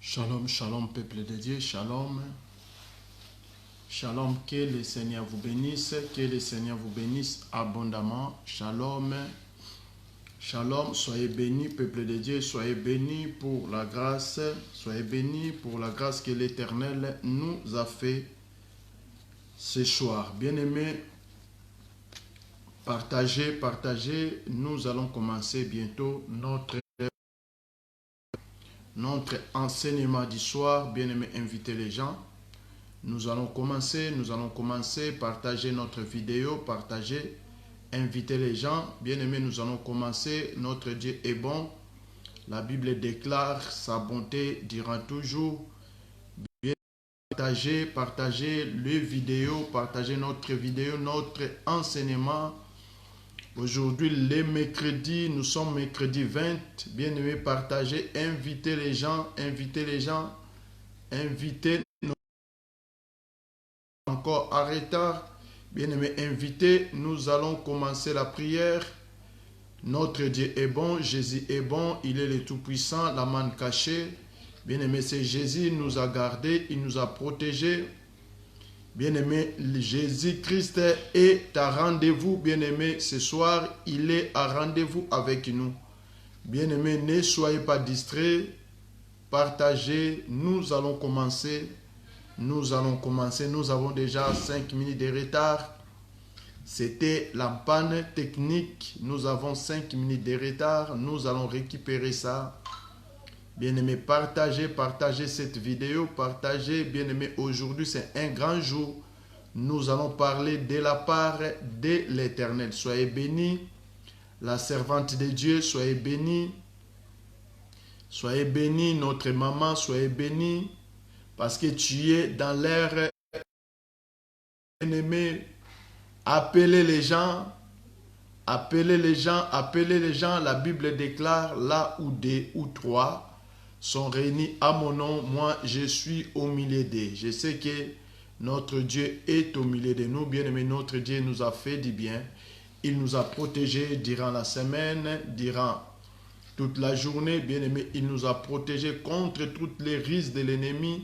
Shalom, shalom, peuple de Dieu, shalom. Shalom, que le Seigneur vous bénisse, que le Seigneur vous bénisse abondamment. Shalom, shalom, soyez bénis, peuple de Dieu, soyez bénis pour la grâce, soyez bénis pour la grâce que l'Éternel nous a fait ce soir. Bien-aimés, partagez, nous allons commencer bientôt notre enseignement du soir. Bien-aimés, invitez les gens. Nous allons commencer, partager notre vidéo, inviter les gens. Bien-aimés, nous allons commencer. Notre Dieu est bon. La Bible déclare sa bonté durant toujours. Partagez les vidéos, partagez notre vidéo, notre enseignement. Aujourd'hui, les mercredis, nous sommes mercredi 20. Bien-aimés, partagez, invitez les gens, invitez encore en retard. Bien-aimés, invités, nous allons commencer la prière. Notre Dieu est bon, Jésus est bon, il est le Tout-Puissant, la manne cachée. Bien-aimés, c'est Jésus, il nous a gardés, il nous a protégés. Bien-aimés, Jésus-Christ est à rendez-vous. Bien-aimés, ce soir, il est à rendez-vous avec nous. Bien-aimés, ne soyez pas distraits, partagez, nous allons commencer. Nous avons déjà 5 minutes de retard. C'était la panne technique. Nous avons 5 minutes de retard. Nous allons récupérer ça. Bien-aimés, partagez cette vidéo. Partagez, bien-aimés, aujourd'hui c'est un grand jour. Nous allons parler de la part de l'Éternel. Soyez bénis. La servante de Dieu, soyez bénis. Soyez bénis, notre maman, soyez bénis. Parce que tu es dans l'air, bien-aimé. Appelez les gens. La Bible déclare là où 2 ou 3 sont réunis à mon nom, moi je suis au milieu d'eux. Je sais que notre Dieu est au milieu de nous. Bien-aimé, notre Dieu nous a fait du bien. Il nous a protégés durant la semaine, durant toute la journée. Bien-aimé, il nous a protégés contre toutes les risques de l'ennemi.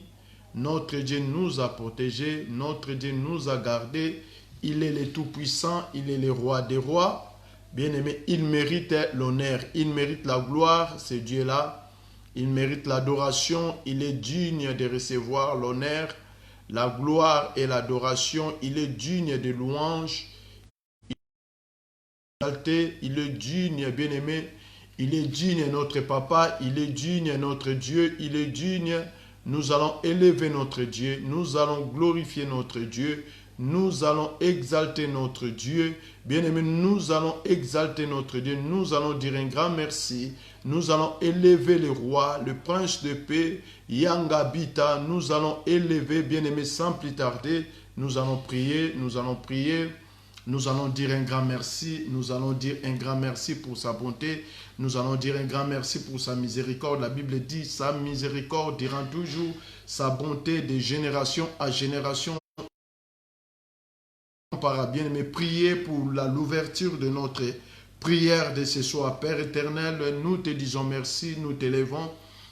Notre Dieu nous a protégés, notre Dieu nous a gardés. Il est le Tout-Puissant, il est le Roi des rois. Bien-aimé, il mérite l'honneur, il mérite la gloire, ce Dieu-là. Il mérite l'adoration, il est digne de recevoir l'honneur, la gloire et l'adoration. Il est digne de louange. Il est digne, bien-aimé. Il est digne, notre papa. Il est digne, notre Dieu. Il est digne. Nous allons élever notre Dieu, nous allons glorifier notre Dieu, nous allons exalter notre Dieu. Bien-aimés, nous allons exalter notre Dieu, nous allons dire un grand merci, nous allons élever le roi, le prince de paix, Yangabita, nous allons élever, bien-aimés, sans plus tarder, nous allons prier. Nous allons dire un grand merci. Nous allons dire un grand merci pour sa bonté. Nous allons dire un grand merci pour sa miséricorde. La Bible dit sa miséricorde durant toujours, sa bonté de génération à génération. Par bien, mais priez pour l'ouverture de notre prière de ce soir. Père éternel, nous te disons merci, nous t'élevons.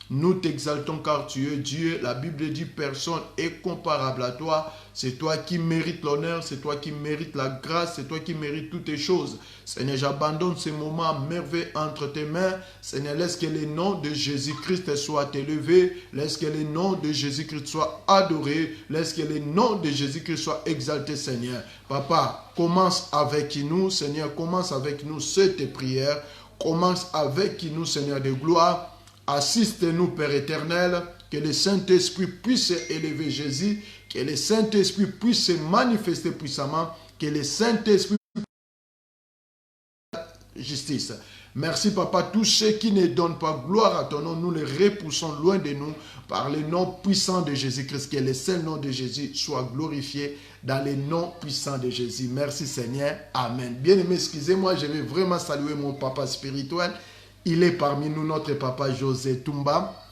Nous t'exaltons car tu es Dieu. La Bible dit personne est comparable à toi. C'est toi qui mérites l'honneur, c'est toi qui mérites la grâce, c'est toi qui mérites toutes les choses. Seigneur, j'abandonne ce moment merveilleux entre tes mains. Seigneur, laisse que le nom de Jésus-Christ soit élevé. Laisse que le nom de Jésus-Christ soit adoré. Laisse que le nom de Jésus-Christ soit exalté, Seigneur. Papa, commence avec nous, Seigneur. Commence avec nous cette prière. Commence avec nous, Seigneur de gloire. Assiste-nous, Père éternel, que le Saint-Esprit puisse élever Jésus, que le Saint-Esprit puisse se manifester puissamment, que le Saint-Esprit puisse justice. Merci, Papa. Tous ceux qui ne donnent pas gloire à ton nom, nous les repoussons loin de nous par le nom puissant de Jésus-Christ. Que le seul nom de Jésus soit glorifié dans le nom puissant de Jésus. Merci, Seigneur. Amen. Bien-aimé, excusez-moi, je vais vraiment saluer mon papa spirituel. Il est parmi nous, notre papa José Toumba.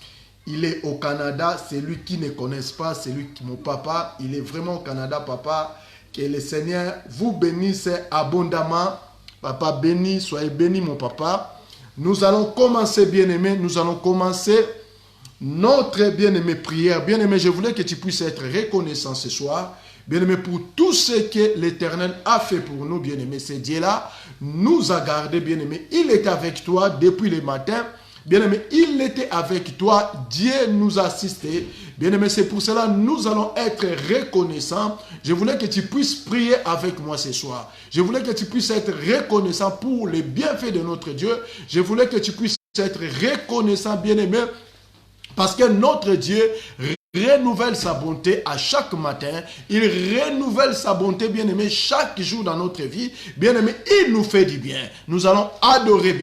Il est au Canada. Celui qui ne connaît pas, c'est lui qui mon papa. Il est vraiment au Canada, papa. Que le Seigneur vous bénisse abondamment. Papa béni, soyez béni, mon papa. Nous allons commencer, bien-aimés. Nous allons commencer notre bien-aimé prière. Bien-aimé, je voulais que tu puisses être reconnaissant ce soir. Bien-aimé, pour tout ce que l'Éternel a fait pour nous, bien-aimé, ce Dieu-là nous a gardés, bien-aimé. Il était avec toi depuis le matin. Bien-aimé, il était avec toi. Dieu nous a assistés. Bien-aimé, c'est pour cela que nous allons être reconnaissants. Je voulais que tu puisses prier avec moi ce soir. Je voulais que tu puisses être reconnaissant pour les bienfaits de notre Dieu. Je voulais que tu puisses être reconnaissant, bien-aimé, parce que notre Dieu renouvelle sa bonté à chaque matin. Il renouvelle sa bonté, bien-aimé, chaque jour dans notre vie. Bien-aimé, il nous fait du bien. Nous allons adorer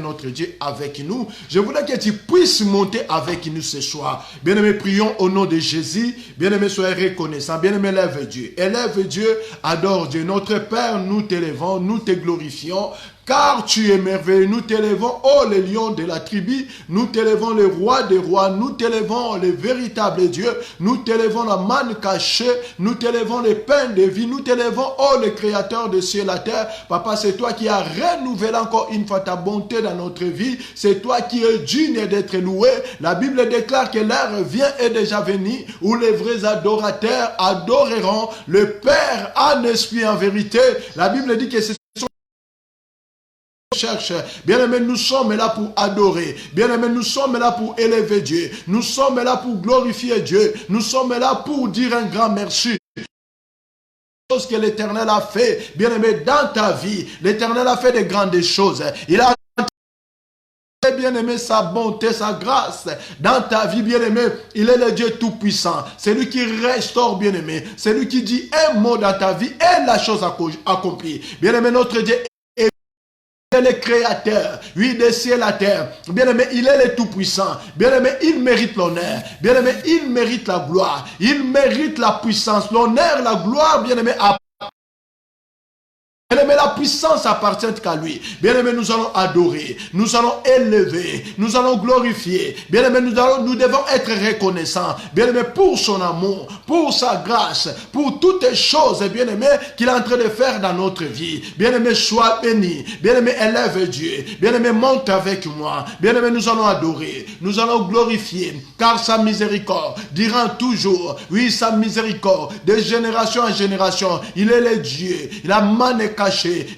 notre Dieu avec nous. Je voudrais que tu puisses monter avec nous ce soir. Bien-aimé, prions au nom de Jésus. Bien-aimé, soyez reconnaissants. Bien-aimé, élève Dieu. Élève Dieu, adore Dieu. Notre Père, nous t'élèvons, nous te glorifions. Car tu es merveilleux, nous t'élèvons, oh les lions de la tribu, nous t'élèvons le roi des rois, nous t'élèvons le véritable Dieu, nous t'élèvons la manne cachée, nous t'élèvons le pain de vie, nous t'élèvons, oh le créateur de ciel et la terre. Papa, c'est toi qui as renouvelé encore une fois ta bonté dans notre vie, c'est toi qui es digne d'être loué. La Bible déclare que l'heure vient et déjà venue où les vrais adorateurs adoreront le Père en esprit et en vérité. La Bible dit que c'est cherche. Bien-aimé, nous sommes là pour adorer. Bien-aimé, nous sommes là pour élever Dieu. Nous sommes là pour glorifier Dieu. Nous sommes là pour dire un grand merci. Ce que l'Éternel a fait, bien-aimé, dans ta vie. L'Éternel a fait de grandes choses. Il a bien-aimé, sa bonté, sa grâce dans ta vie, bien-aimé. Il est le Dieu tout-puissant. C'est lui qui restaure, bien-aimé. C'est lui qui dit un mot dans ta vie et la chose accomplie. Bien-aimé, notre Dieu est le créateur, oui, des cieux et la terre. Bien-aimé, il est le tout-puissant. Bien-aimé, il mérite l'honneur. Bien-aimé, il mérite la gloire. Il mérite la puissance. L'honneur, la gloire, bien-aimé, bien-aimé, la puissance appartient qu'à lui. Bien-aimé, nous allons adorer, nous allons élever, nous allons glorifier. Bien-aimé, nous devons être reconnaissants. Bien-aimé, pour son amour, pour sa grâce, pour toutes les choses, bien-aimé, qu'il est en train de faire dans notre vie. Bien-aimé, sois béni. Bien-aimé, élève Dieu. Bien-aimé, monte avec moi. Bien-aimé, nous allons adorer, nous allons glorifier, car sa miséricorde dira toujours, oui, sa miséricorde, de génération en génération. Il est le Dieu, la manne caché.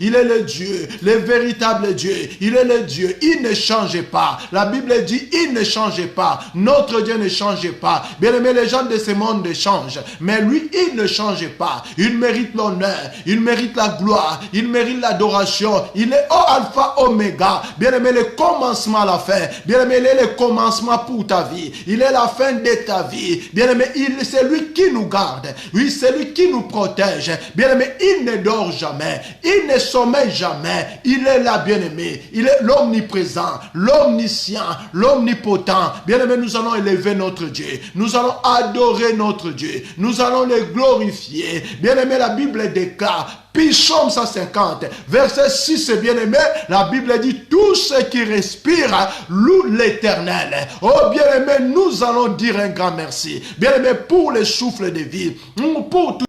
Il est le Dieu, le véritable Dieu. Il est le Dieu. Il ne change pas. La Bible dit, il ne change pas. Notre Dieu ne change pas. Bien aimé, les gens de ce monde changent. Mais lui, il ne change pas. Il mérite l'honneur. Il mérite la gloire. Il mérite l'adoration. Il est au alpha, oméga. Bien aimé, le commencement à la fin. Bien aimé, il est le commencement pour ta vie. Il est la fin de ta vie. Bien aimé, c'est lui qui nous garde. Oui, c'est lui qui nous protège. Bien aimé, il ne dort jamais. Il ne sommeille jamais. Il est là, bien-aimé. Il est l'omniprésent, l'omniscient, l'omnipotent. Bien-aimé, nous allons élever notre Dieu. Nous allons adorer notre Dieu. Nous allons le glorifier. Bien-aimé, la Bible déclare, Psaume 150, verset 6, bien-aimé, la Bible dit, tout ce qui respire loue l'Éternel. Oh, bien-aimé, nous allons dire un grand merci. Bien-aimé, pour le souffle de vie, pour tout.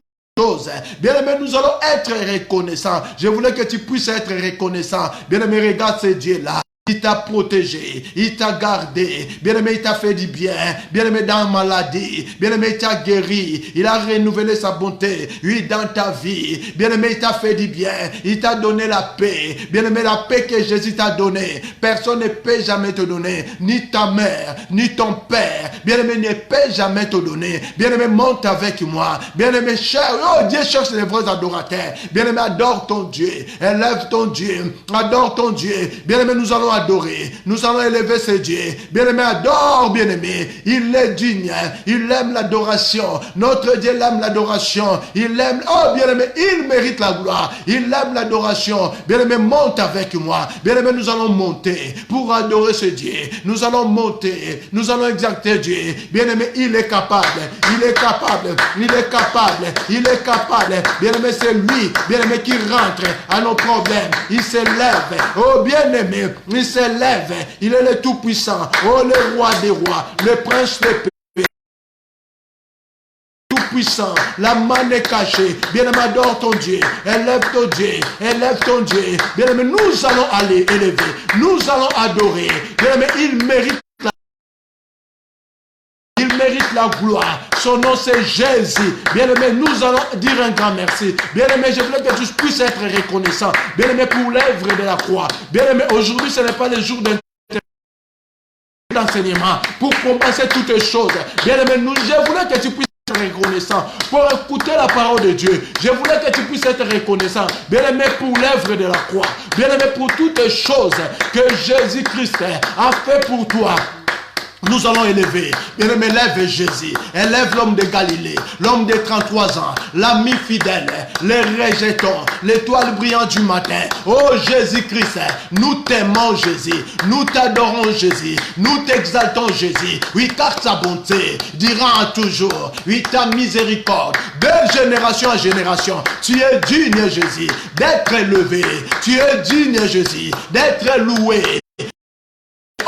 Bien-aimé, nous allons être reconnaissants. Je voulais que tu puisses être reconnaissant. Bien-aimé, regarde ce Dieu-là. Il t'a protégé, il t'a gardé, bien-aimé, il t'a fait du bien, bien-aimé, dans la maladie, bien-aimé, il t'a guéri, il a renouvelé sa bonté, oui, dans ta vie, bien-aimé, il t'a fait du bien, il t'a donné la paix, bien-aimé, la paix que Jésus t'a donnée, personne ne peut jamais te donner, ni ta mère, ni ton père, bien-aimé, ne peut jamais te donner, bien-aimé, monte avec moi, bien-aimé, cher, oh, Dieu cherche les vrais adorateurs, bien-aimé, adore ton Dieu, élève ton Dieu, adore ton Dieu, bien-aimé, nous allons adorer, nous allons élever ce Dieu. Bien-aimé, adore, bien-aimé. Il est digne, il aime l'adoration. Notre Dieu aime l'adoration. Il aime, oh bien-aimé, il mérite la gloire. Il aime l'adoration. Bien-aimé, monte avec moi. Bien-aimé, nous allons monter pour adorer ce Dieu. Nous allons monter, nous allons exalter Dieu. Bien-aimé, il est capable, il est capable, il est capable, il est capable. Bien-aimé, c'est lui, bien-aimé, qui rentre à nos problèmes. Il s'élève, oh bien-aimé, il s'élève, il est le tout-puissant, oh le roi des rois, le prince des paix, tout-puissant, la manne est cachée, bien-aimé, adore ton Dieu, élève ton Dieu, élève ton Dieu, bien-aimé, nous allons aller élever, nous allons adorer, bien-aimé, il mérite mérite la gloire. Son nom c'est Jésus. Bien-aimé, nous allons dire un grand merci. Bien-aimé, je voulais que tu puisses être reconnaissant. Bien-aimé, pour l'œuvre de la croix. Bien-aimé, aujourd'hui ce n'est pas le jour d'enseignement pour compenser toutes les choses. Bien-aimé, je voulais que tu puisses être reconnaissant pour écouter la parole de Dieu. Je voulais que tu puisses être reconnaissant, bien-aimé, pour l'œuvre de la croix, bien-aimé, pour toutes les choses que Jésus-Christ a fait pour toi. Nous allons élever, bien-aimé, élève Jésus, élève l'homme de Galilée, l'homme de 33 ans, l'ami fidèle, les rejetons, l'étoile brillante du matin. Oh Jésus-Christ, nous t'aimons Jésus, nous t'adorons Jésus, nous t'exaltons Jésus. Oui, car ta bonté dira toujours, oui, ta miséricorde, de génération en génération. Tu es digne Jésus d'être élevé, tu es digne Jésus d'être loué.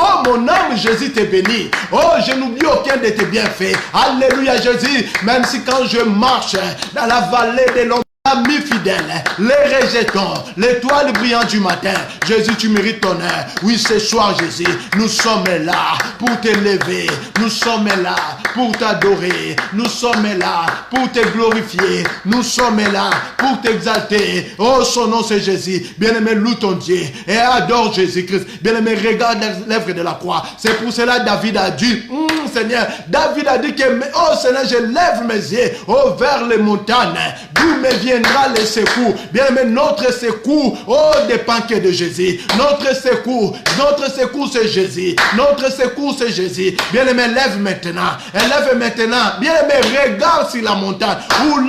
Oh mon âme, Jésus t'est béni. Oh, je n'oublie aucun de tes bienfaits. Alléluia Jésus. Même si quand je marche dans la vallée de l'ombre, ami fidèle, les rejetons, l'étoile brillante du matin. Jésus, tu mérites ton honneur. Oui, ce soir, Jésus, nous sommes là pour t'élever. Nous sommes là pour t'adorer. Nous sommes là pour te glorifier. Nous sommes là pour t'exalter. Oh, son nom, c'est Jésus. Bien-aimé, loue ton Dieu et adore Jésus-Christ. Bien-aimé, regarde l'œuvre de la croix. C'est pour cela David a dit, Seigneur, David a dit que, oh Seigneur, je lève mes yeux vers les montagnes, d'où me viendra le secours. Bien-aimé, notre secours, oh, dépend que de Jésus. Notre secours c'est Jésus. Notre secours c'est Jésus. Bien-aimé, élève maintenant. Bien-aimé, regarde sur la montagne,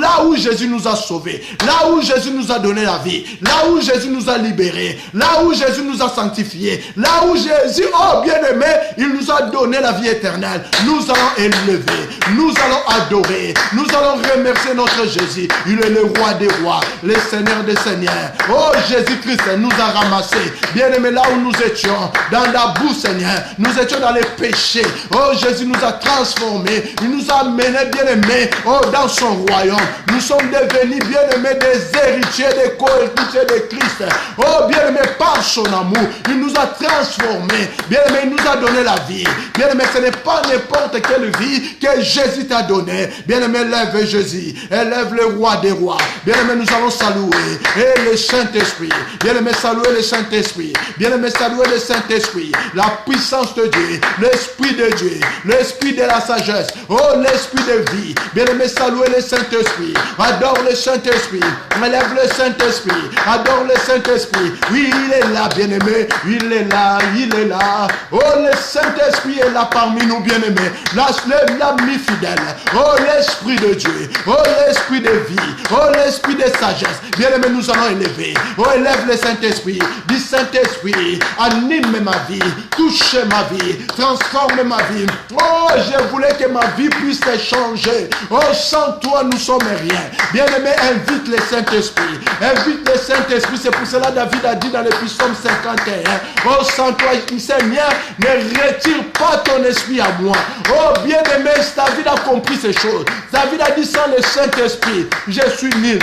là où Jésus nous a sauvés, là où Jésus nous a donné la vie, là où Jésus nous a libérés, là où Jésus nous a sanctifiés, là où Jésus, oh bien-aimé, il nous a donné la vie éternelle. Nous allons élever, nous allons adorer, nous allons remercier notre Jésus. Il est le roi des rois, le Seigneur des seigneurs. Oh, Jésus-Christ nous a ramassés. Bien-aimés, là où nous étions, dans la boue, Seigneur, nous étions dans les péchés. Oh, Jésus nous a transformés. Il nous a menés, bien-aimés, oh, dans son royaume. Nous sommes devenus, bien-aimés, des héritiers, des co-héritiers de Christ. Oh, bien-aimés, par son amour, il nous a transformés. Bien-aimés, il nous a donné la vie. Bien-aimés, ce n'est pas n'importe quelle vie que Jésus t'a donné. Bien-aimé, élève Jésus, élève le roi des rois. Bien-aimé, nous allons saluer et le Saint-Esprit. Bien-aimé, saluer le Saint-Esprit. Bien-aimé, saluer le Saint-Esprit. La puissance de Dieu, l'Esprit de Dieu, l'Esprit de la sagesse. Oh, l'Esprit de vie. Bien-aimé, saluer le Saint-Esprit. Adore le Saint-Esprit. Élève le Saint-Esprit. Adore le Saint-Esprit. Oui, il est là, bien-aimé. Il est là, il est là. Oh, le Saint-Esprit est là parmi nous, bien-aimés. L'ami fidèle. Oh, l'Esprit de Dieu. Oh, l'Esprit de vie. Oh, l'Esprit de sagesse. Bien-aimé, nous allons élever. Oh, élève le Saint-Esprit. Dis Saint-Esprit, anime ma vie. Touche ma vie. Transforme ma vie. Oh, je voulais que ma vie puisse changer. Oh, sans toi, nous sommes rien. Bien-aimé, invite le Saint-Esprit. Invite le Saint-Esprit. C'est pour cela David a dit dans le psaume 51. Oh, sans toi, Seigneur, ne retire pas ton esprit à moi. Oh, bien-aimé, David a compris ces choses. David a dit sans le Saint-Esprit, je suis nul.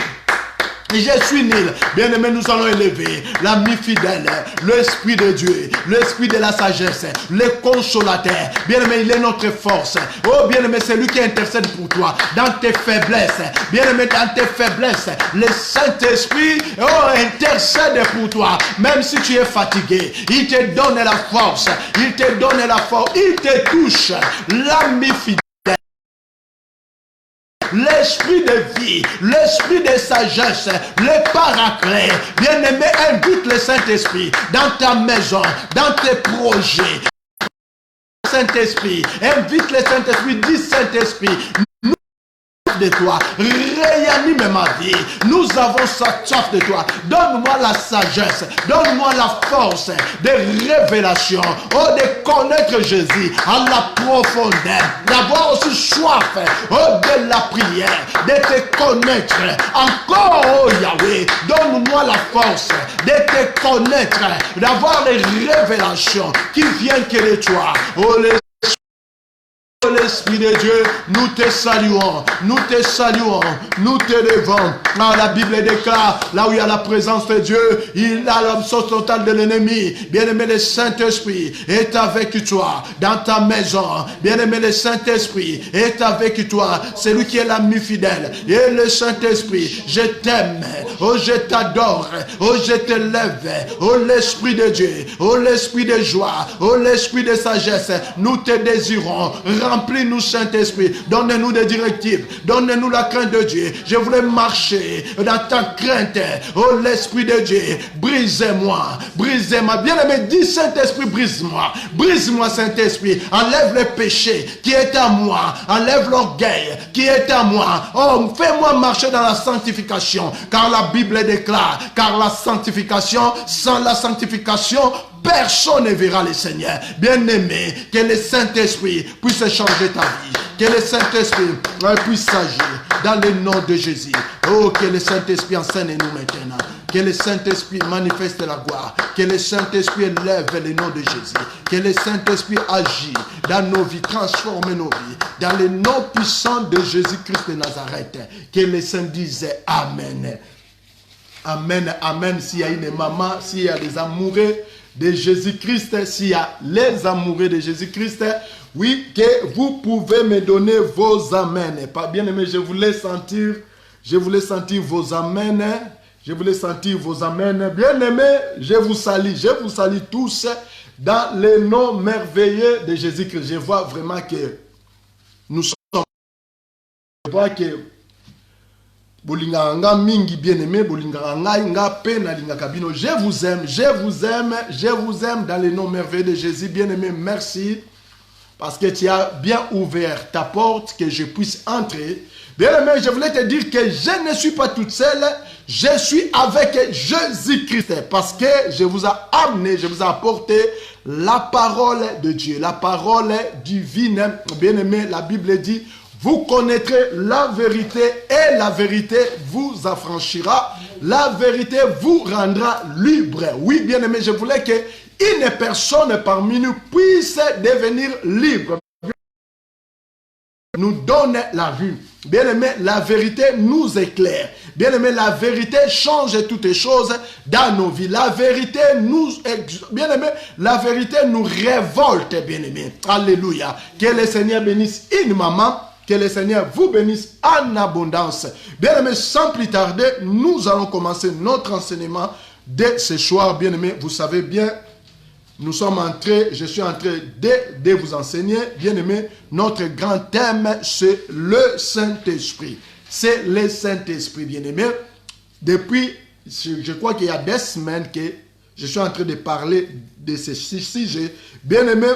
Je suis nul. Bien-aimé, nous allons élever l'ami fidèle, l'Esprit de Dieu, l'Esprit de la sagesse, le consolateur. Bien-aimé, il est notre force. Oh, bien-aimé, c'est lui qui intercède pour toi dans tes faiblesses. Bien-aimé, dans tes faiblesses, le Saint-Esprit, oh, intercède pour toi. Même si tu es fatigué, il te donne la force. Il te donne la force. Il te touche. L'ami fidèle. L'esprit de vie, l'esprit de sagesse, le paraclet. Bien-aimé, invite le Saint-Esprit dans ta maison, dans tes projets. Saint-Esprit, invite le Saint-Esprit, dis Saint-Esprit, de toi, réanime ma vie. Nous avons soif de toi. Donne-moi la sagesse, donne-moi la force de révélation, oh, de connaître Jésus à la profondeur, d'avoir aussi soif, oh, de la prière, de te connaître encore, oh Yahweh. Donne-moi la force de te connaître, d'avoir les révélations qui viennent que de toi. Oh, l'Esprit de Dieu, nous te saluons, nous te saluons, nous te levons. La Bible déclare, là où il y a la présence de Dieu, il y a l'absence totale de l'ennemi. Bien-aimé, le Saint-Esprit est avec toi dans ta maison. Bien-aimé, le Saint-Esprit est avec toi. C'est lui qui est l'ami fidèle. Et le Saint-Esprit, je t'aime. Oh, je t'adore. Oh, je te lève. Oh, l'Esprit de Dieu. Oh, l'Esprit de joie. Oh, l'Esprit de sagesse. Nous te désirons. Remplis-nous, Saint-Esprit. Donne-nous des directives. Donne-nous la crainte de Dieu. Je voulais marcher dans ta crainte. Oh, l'Esprit de Dieu. Brise-moi. Brise-moi. Bien-aimé, dis Saint-Esprit, brise-moi. Brise-moi, Saint-Esprit. Enlève le péché qui est à moi. Enlève l'orgueil qui est à moi. Oh, fais-moi marcher dans la sanctification. Car la Bible déclare, car la sanctification, sans la sanctification, personne ne verra le Seigneur. Bien-aimé, que le Saint-Esprit puisse changer ta vie. Que le Saint-Esprit puisse agir dans le nom de Jésus. Oh, que le Saint-Esprit enseigne-nous maintenant. Que le Saint-Esprit manifeste la gloire. Que le Saint-Esprit élève le nom de Jésus. Que le Saint-Esprit agit dans nos vies, transforme nos vies. Dans le nom puissant de Jésus-Christ de Nazareth. Que les saints disent Amen. Amen, amen. S'il y a une maman, s'il y a des amoureux de Jésus-Christ, s'il y a les amoureux de Jésus-Christ, oui, que vous pouvez me donner vos amen. Pas bien aimé, je voulais sentir vos amen. Je voulais sentir vos amen. Bien aimé, je vous salue tous dans le nom merveilleux de Jésus-Christ. Je vois vraiment que nous sommes. Je vois que bolinganga mingi bien aimé, bolinganga nga pena linga kabino. Je vous aime dans le nom merveilleux de Jésus. Bien aimé, merci. Parce que tu as bien ouvert ta porte, que je puisse entrer. Bien aimé, je voulais te dire que je ne suis pas toute seule. Je suis avec Jésus-Christ. Parce que je vous ai amené, je vous ai apporté la parole de Dieu. La parole divine. Bien aimé, la Bible dit, vous connaîtrez la vérité et la vérité vous affranchira. La vérité vous rendra libre. Oui, bien aimé, je voulais que une personne parmi nous puisse devenir libre. Nous donne la vue. Bien aimé, la vérité nous éclaire. Bien aimé, la vérité change toutes les choses dans nos vies. La vérité nous, bien aimé, la vérité nous révolte, bien aimé. Alléluia. Que le Seigneur bénisse une maman. Que le Seigneur vous bénisse en abondance. Bien aimé, sans plus tarder, nous allons commencer notre enseignement de ce soir. Bien aimé, vous savez bien, je suis en train de vous enseigner. Bien aimé, notre grand thème, c'est le Saint-Esprit. C'est le Saint-Esprit, bien aimé. Depuis, je crois qu'il y a des semaines que je suis en train de parler de ce sujet. Bien aimé,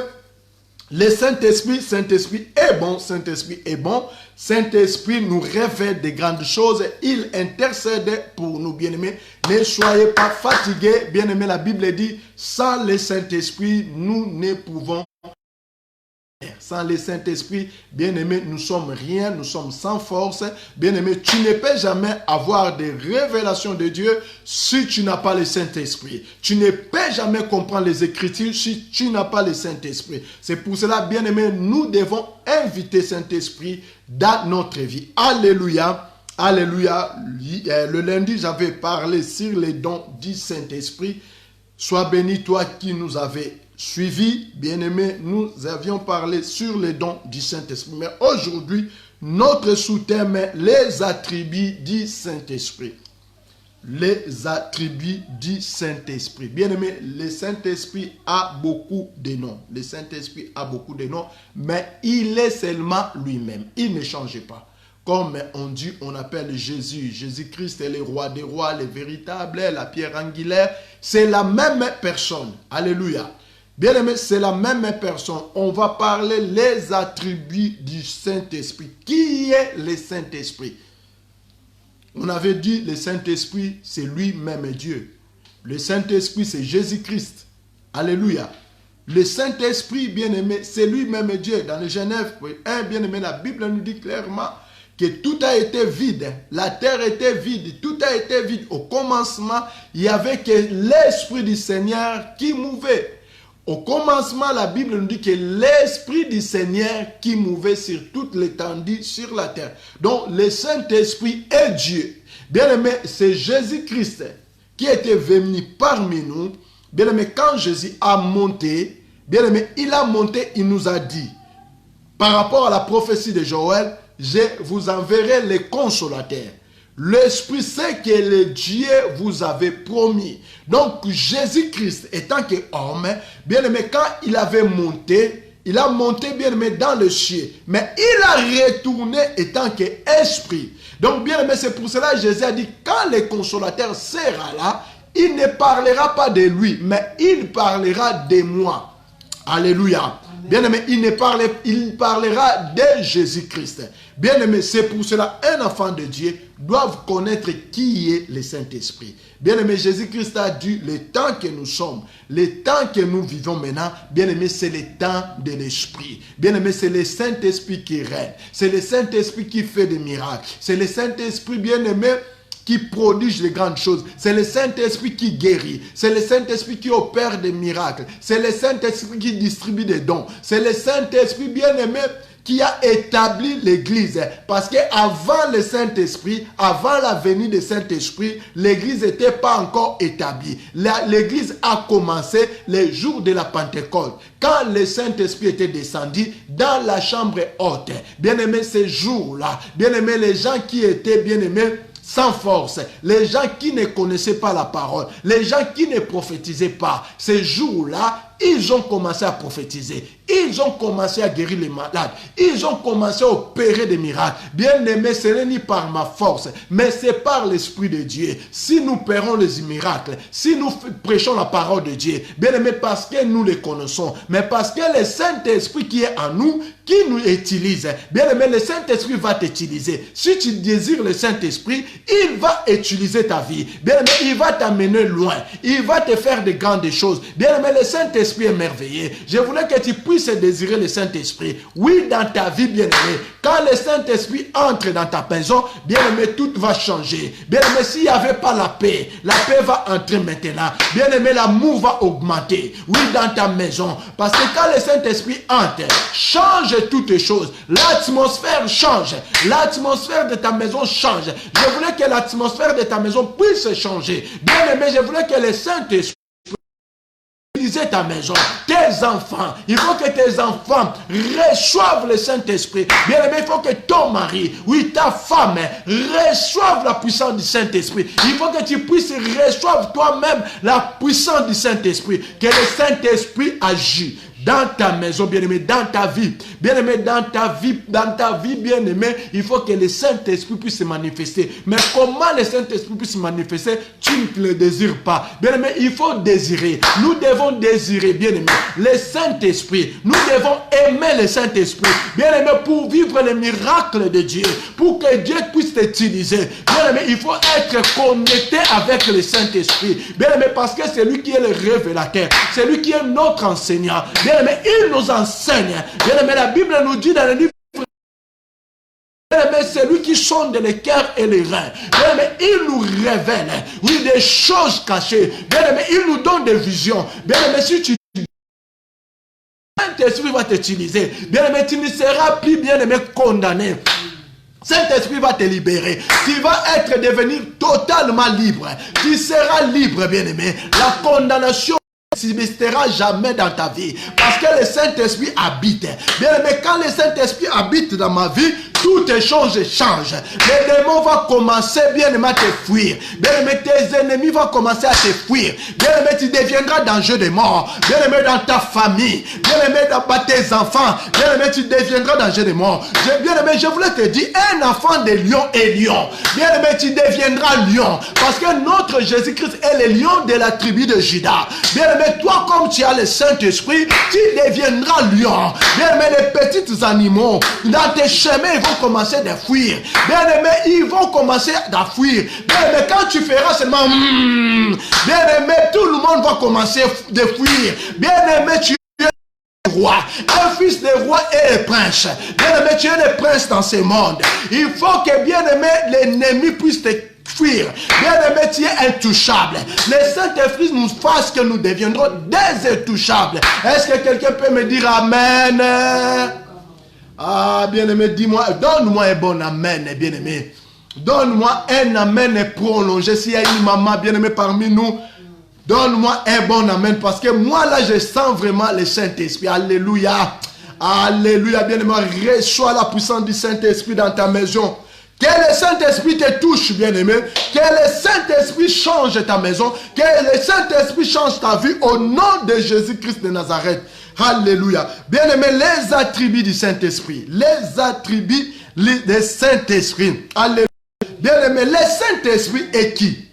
le Saint-Esprit, Saint-Esprit est bon, Saint-Esprit est bon. Saint-Esprit nous révèle des grandes choses. Il intercède pour nous, bien-aimés. Ne soyez pas fatigués, bien-aimés. La Bible dit, sans le Saint-Esprit, nous ne pouvons pas. Sans le Saint-Esprit, bien-aimé, nous sommes rien, nous sommes sans force. Bien-aimé, tu ne peux jamais avoir des révélations de Dieu si tu n'as pas le Saint-Esprit. Tu ne peux jamais comprendre les Écritures si tu n'as pas le Saint-Esprit. C'est pour cela, bien-aimé, nous devons inviter Saint-Esprit dans notre vie. Alléluia. Alléluia. Le lundi, j'avais parlé sur les dons du Saint-Esprit. Sois béni, toi qui nous avais suivi, bien-aimé, nous avions parlé sur les dons du Saint-Esprit. Mais aujourd'hui, notre sous-thème est les attributs du Saint-Esprit. Les attributs du Saint-Esprit. Bien-aimé, le Saint-Esprit a beaucoup de noms. Le Saint-Esprit a beaucoup de noms, mais il est seulement lui-même. Il ne change pas. Comme on dit, on appelle Jésus. Jésus-Christ est le roi des rois, le véritable, la pierre angulaire. C'est la même personne. Alléluia. Bien aimé, c'est la même personne. On va parler les attributs du Saint-Esprit. Qui est le Saint-Esprit? On avait dit le Saint-Esprit, c'est lui-même Dieu. Le Saint-Esprit, c'est Jésus-Christ. Alléluia. Le Saint-Esprit, bien aimé, c'est lui-même Dieu. Dans le Genèse 1, bien aimé, la Bible nous dit clairement que tout a été vide. La terre était vide. Tout a été vide. Au commencement, il n'y avait que l'Esprit du Seigneur qui mouvait. Au commencement, la Bible nous dit que l'Esprit du Seigneur qui mouvait sur toute l'étendue sur la terre. Donc, le Saint-Esprit est Dieu. Bien-aimé, c'est Jésus-Christ qui était venu parmi nous. Bien-aimé, quand Jésus a monté, bien-aimé, il a monté, il nous a dit, par rapport à la prophétie de Joël, je vous enverrai les consolateurs. L'Esprit Saint que le Dieu vous avait promis. Donc, Jésus-Christ, étant qu'homme, bien-aimé, quand il avait monté, il a monté, bien-aimé, dans le ciel. Mais il a retourné étant qu'esprit. Donc, bien-aimé, c'est pour cela que Jésus a dit, quand le consolateur sera là, il ne parlera pas de lui, mais il parlera de moi. Alléluia. Bien-aimé, il parlera de Jésus-Christ. Bien-aimé, c'est pour cela un enfant de Dieu doit connaître qui est le Saint-Esprit. Bien-aimé, Jésus-Christ a dit le temps que nous sommes, le temps que nous vivons maintenant, bien-aimé, c'est le temps de l'Esprit. Bien-aimé, c'est le Saint-Esprit qui règne. C'est le Saint-Esprit qui fait des miracles. C'est le Saint-Esprit, bien-aimé, qui prodige de grandes choses. C'est le Saint-Esprit qui guérit. C'est le Saint-Esprit qui opère des miracles. C'est le Saint-Esprit qui distribue des dons. C'est le Saint-Esprit bien-aimé qui a établi l'Église. Parce qu'avant le Saint-Esprit, avant la venue du Saint-Esprit, l'Église n'était pas encore établie. L'Église a commencé les jours de la Pentecôte. Quand le Saint-Esprit était descendu dans la chambre haute. Bien-aimé, ces jours-là, bien-aimé, les gens qui étaient bien-aimés, sans force, les gens qui ne connaissaient pas la parole, les gens qui ne prophétisaient pas, ces jours-là, ils ont commencé à prophétiser, ils ont commencé à guérir les malades, ils ont commencé à opérer des miracles. Bien aimé, ce n'est ni par ma force, mais c'est par l'Esprit de Dieu. Si nous opérons les miracles, si nous prêchons la parole de Dieu, bien aimé, parce que nous les connaissons, mais parce que le Saint-Esprit qui est en nous, qui nous utilise, bien aimé, le Saint-Esprit va t'utiliser. Si tu désires le Saint-Esprit, il va utiliser ta vie. Bien aimé, il va t'amener loin, il va te faire de grandes choses. Bien aimé, le Saint-Esprit est merveilleux. Je voulais que tu puisses désirer le Saint-Esprit. Oui, dans ta vie, bien-aimé. Quand le Saint-Esprit entre dans ta maison, bien-aimé, tout va changer. Bien-aimé, s'il n'y avait pas la paix va entrer maintenant. Bien-aimé, l'amour va augmenter. Oui, dans ta maison. Parce que quand le Saint-Esprit entre, change toutes les choses. L'atmosphère change. L'atmosphère de ta maison change. Je voulais que l'atmosphère de ta maison puisse changer. Bien-aimé, je voulais que le Saint-Esprit ta maison, tes enfants, il faut que tes enfants reçoivent le Saint-Esprit. Bien aimé, il faut que ton mari, oui, ta femme, reçoive la puissance du Saint-Esprit. Il faut que tu puisses recevoir toi-même la puissance du Saint-Esprit. Que le Saint-Esprit agit dans ta maison, bien-aimé, dans ta vie. Bien-aimé, dans ta vie, bien-aimé, il faut que le Saint-Esprit puisse se manifester. Mais comment le Saint-Esprit puisse se manifester, tu ne le désires pas. Bien-aimé, il faut désirer. Nous devons désirer, bien-aimé, le Saint-Esprit. Nous devons aimer le Saint-Esprit. Bien-aimé, pour vivre les miracles de Dieu, pour que Dieu puisse t'utiliser. Bien-aimé, il faut être connecté avec le Saint-Esprit. Bien-aimé, parce que c'est lui qui est le révélateur. C'est lui qui est notre enseignant. Bien-aimé, il nous enseigne. Bien-aimé, la Bible nous dit dans le livre, bien-aimé, c'est lui qui sonde les cœurs et les reins. Bien-aimé, il nous révèle, oui, des choses cachées. Bien-aimé, il nous donne des visions. Bien-aimé, si tu Saint-Esprit va t'utiliser. Bien-aimé, tu ne seras plus, bien-aimé, condamné. Saint-Esprit va te libérer. Tu vas devenir totalement libre. Tu seras libre, bien-aimé. La condamnation n'existera jamais dans ta vie. Parce que le Saint-Esprit habite. Bien aimé, quand le Saint-Esprit habite dans ma vie, toutes les choses changent. Les démons vont commencer, bien aimé, à te fuir. Bien aimé, tes ennemis vont commencer à te fuir. Bien aimé, tu deviendras danger de mort. Bien aimé, dans ta famille. Bien aimé, dans tes enfants. Bien aimé, tu deviendras danger de mort. Bien aimé, je voulais te dire, un enfant de lion est lion. Bien aimé, tu deviendras lion. Parce que notre Jésus-Christ est le lion de la tribu de Juda. Bien aimé, toi, comme tu as le Saint-Esprit, tu deviendras lion. Bien aimé, les petits animaux, dans tes chemins, ils vont commencer à fuir. Bien aimé, ils vont commencer à fuir. Bien aimé, quand tu feras seulement bien aimé, tout le monde va commencer à fuir. Bien aimé, tu es le roi, un fils de roi et le prince. Bien aimé, tu es le prince dans ce monde. Il faut que, bien aimé, l'ennemi puisse te fuir. Bien-aimé, tu es intouchable. Le Saint-Esprit nous fasse que nous deviendrons des intouchables. Est-ce que quelqu'un peut me dire Amen? Ah, bien-aimé, dis-moi, donne-moi un bon Amen, bien-aimé. Donne-moi un Amen prolongé. S'il y a une maman bien-aimée parmi nous, donne-moi un bon Amen. Parce que moi, là, je sens vraiment le Saint-Esprit. Alléluia. Alléluia, bien-aimé. Reçois la puissance du Saint-Esprit dans ta maison. Que le Saint-Esprit te touche, bien-aimé. Que le Saint-Esprit change ta maison. Que le Saint-Esprit change ta vie au nom de Jésus-Christ de Nazareth. Alléluia. Bien-aimé, les attributs du Saint-Esprit. Les attributs du Saint-Esprit. Alléluia. Bien-aimé, le Saint-Esprit est qui?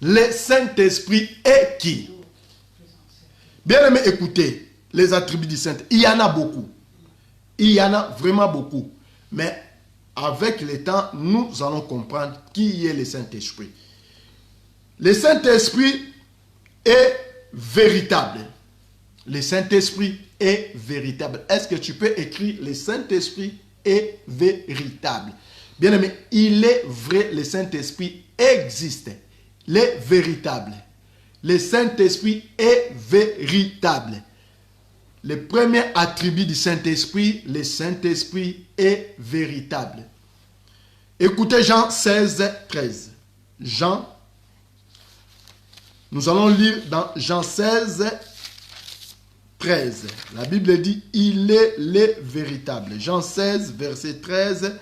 Le Saint-Esprit est qui? Bien-aimé, écoutez, les attributs du Saint-Esprit. Il y en a beaucoup. Il y en a vraiment beaucoup. Mais avec le temps, nous allons comprendre qui est le Saint-Esprit. Le Saint-Esprit est véritable. Le Saint-Esprit est véritable. Est-ce que tu peux écrire le Saint-Esprit est véritable? Bien-aimé, il est vrai, le Saint-Esprit existe. Il est véritable. Le Saint-Esprit est véritable. Le premier attribut du Saint-Esprit, le Saint-Esprit est véritable. Écoutez Jean 16, 13. Jean, nous allons lire dans Jean 16, 13. La Bible dit, il est le véritable. Jean 16, verset 13.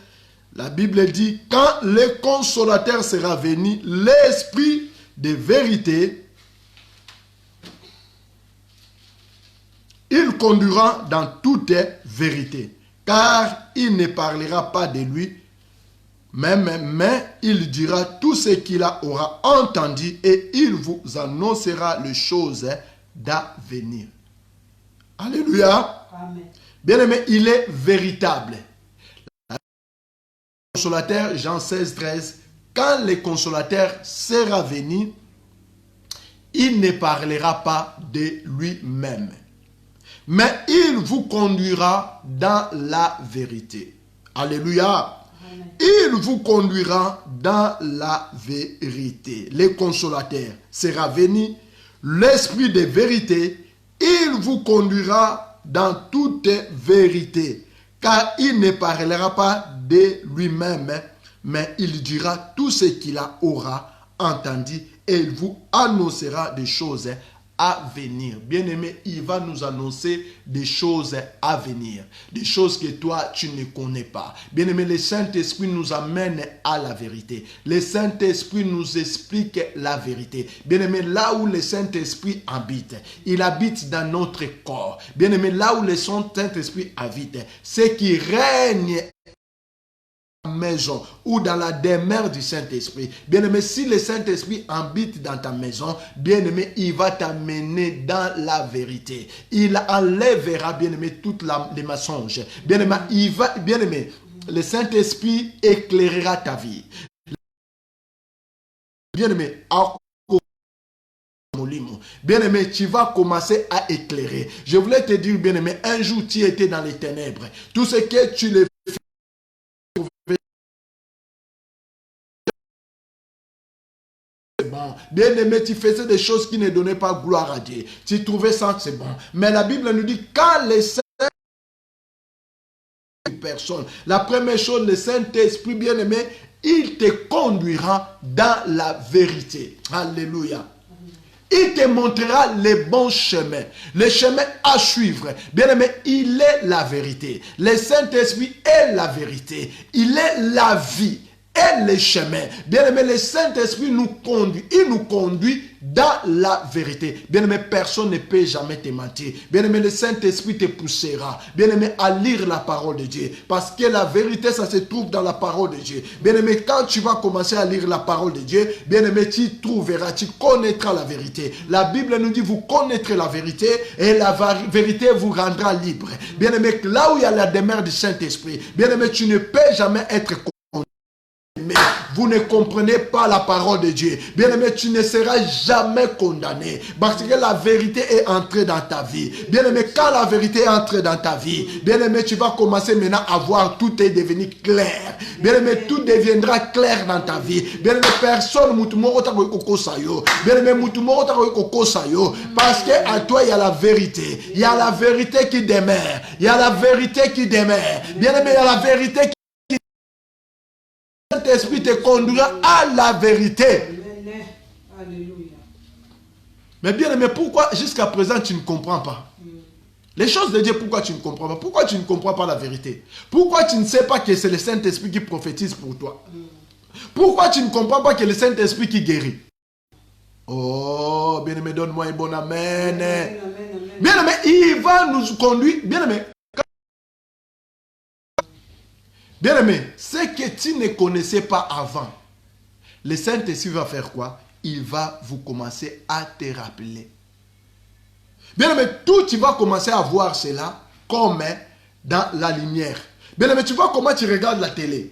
La Bible dit, quand le consolateur sera venu, l'Esprit de vérité, il conduira dans toute vérité, car il ne parlera pas de lui même, mais il dira tout ce qu'il aura entendu et il vous annoncera les choses d'avenir. Alléluia. Amen. Bien-aimé, il est véritable. Le consolateur, Jean 16, 13, quand le consolateur sera venu, il ne parlera pas de lui-même, mais il vous conduira dans la vérité. Alléluia. Amen. Il vous conduira dans la vérité. Le consolateur sera venu, l'Esprit de vérité, il vous conduira dans toute vérité, car il ne parlera pas de lui-même, mais il dira tout ce qu'il aura entendu et il vous annoncera des choses à venir. Bien-aimé, il va nous annoncer des choses à venir, des choses que toi, tu ne connais pas. Bien-aimé, le Saint-Esprit nous amène à la vérité. Le Saint-Esprit nous explique la vérité. Bien-aimé, là où le Saint-Esprit habite, il habite dans notre corps. Bien-aimé, là où le Saint-Esprit habite, ce qui règne maison ou dans la demeure du Saint-Esprit. Bien-aimé, si le Saint-Esprit habite dans ta maison, bien-aimé, il va t'amener dans la vérité. Il enlèvera, bien-aimé, toutes les mensonges. Bien-aimé, bien-aimé, le Saint-Esprit éclairera ta vie. Bien-aimé, bien-aimé, tu vas commencer à éclairer. Je voulais te dire, bien-aimé, un jour tu étais dans les ténèbres. Tout ce que tu le bon. Bien-aimé, tu faisais des choses qui ne donnaient pas gloire à Dieu. Tu trouvais ça que c'est bon. Mais la Bible nous dit, quand les saints personnes, la première chose, le Saint-Esprit bien-aimé, il te conduira dans la vérité. Alléluia. Il te montrera les bons chemins, les chemins à suivre. Bien-aimé, il est la vérité. Le Saint-Esprit est la vérité. Il est la vie et les chemins. Bien-aimé, le Saint-Esprit nous conduit. Il nous conduit dans la vérité. Bien-aimé, personne ne peut jamais te mentir. Bien-aimé, le Saint-Esprit te poussera. Bien-aimé, à lire la parole de Dieu. Parce que la vérité, ça se trouve dans la parole de Dieu. Bien-aimé, quand tu vas commencer à lire la parole de Dieu, bien-aimé, tu trouveras, tu connaîtras la vérité. La Bible nous dit, vous connaîtrez la vérité et la vérité vous rendra libre. Bien-aimé, là où il y a la demeure du Saint-Esprit, bien-aimé, tu ne peux jamais être Mais vous ne comprenez pas la parole de Dieu. Bien-aimé, tu ne seras jamais condamné. Parce que la vérité est entrée dans ta vie. Bien-aimé, quand la vérité est entrée dans ta vie, bien-aimé, tu vas commencer maintenant à voir tout est devenu clair. Bien-aimé, tout deviendra clair dans ta vie. Bien-aimé, personne bien-aimé, parce qu'à toi, il y a la vérité. Il y a la vérité qui demeure. Il y a la vérité qui demeure. Bien-aimé, il y a la vérité qui Saint-Esprit te conduira à la vérité. Alléluia. Mais bien aimé, pourquoi jusqu'à présent tu ne comprends pas? Les choses de Dieu, pourquoi tu ne comprends pas? Pourquoi tu ne comprends pas la vérité? Pourquoi tu ne sais pas que c'est le Saint-Esprit qui prophétise pour toi? Pourquoi tu ne comprends pas que le Saint-Esprit qui guérit? Oh, bien aimé, donne-moi un bon amen. Bien aimé, il va nous conduire. Bien aimé. Bien aimé, ce que tu ne connaissais pas avant, le Saint-Esprit va faire quoi? Il va vous commencer à te rappeler. Bien aimé, tout tu vas commencer à voir cela comme dans la lumière. Bien aimé, tu vois comment tu regardes la télé.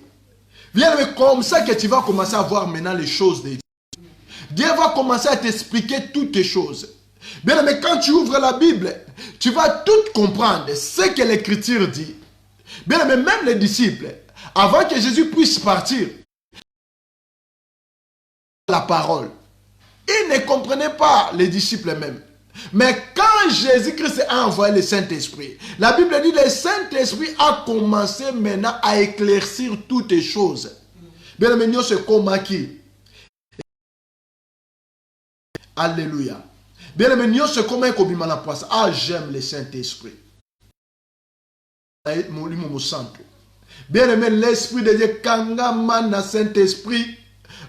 Bien aimé, comme ça que tu vas commencer à voir maintenant les choses de Dieu. Dieu va commencer à t'expliquer toutes les choses. Bien aimé, quand tu ouvres la Bible, tu vas tout comprendre ce que l'Écriture dit. Bien aimé, même les disciples, avant que Jésus puisse partir, la parole, ils ne comprenaient pas, les disciples même. Mais quand Jésus-Christ a envoyé le Saint-Esprit, la Bible dit que le Saint-Esprit a commencé maintenant à éclaircir toutes les choses. Bien aimé, nous c'est comme qui. Alléluia. Bien aimé, nous c'est comme un poisson. Ah, j'aime le Saint-Esprit. Bien aimé, l'Esprit de Dieu, Kangamana Saint-Esprit,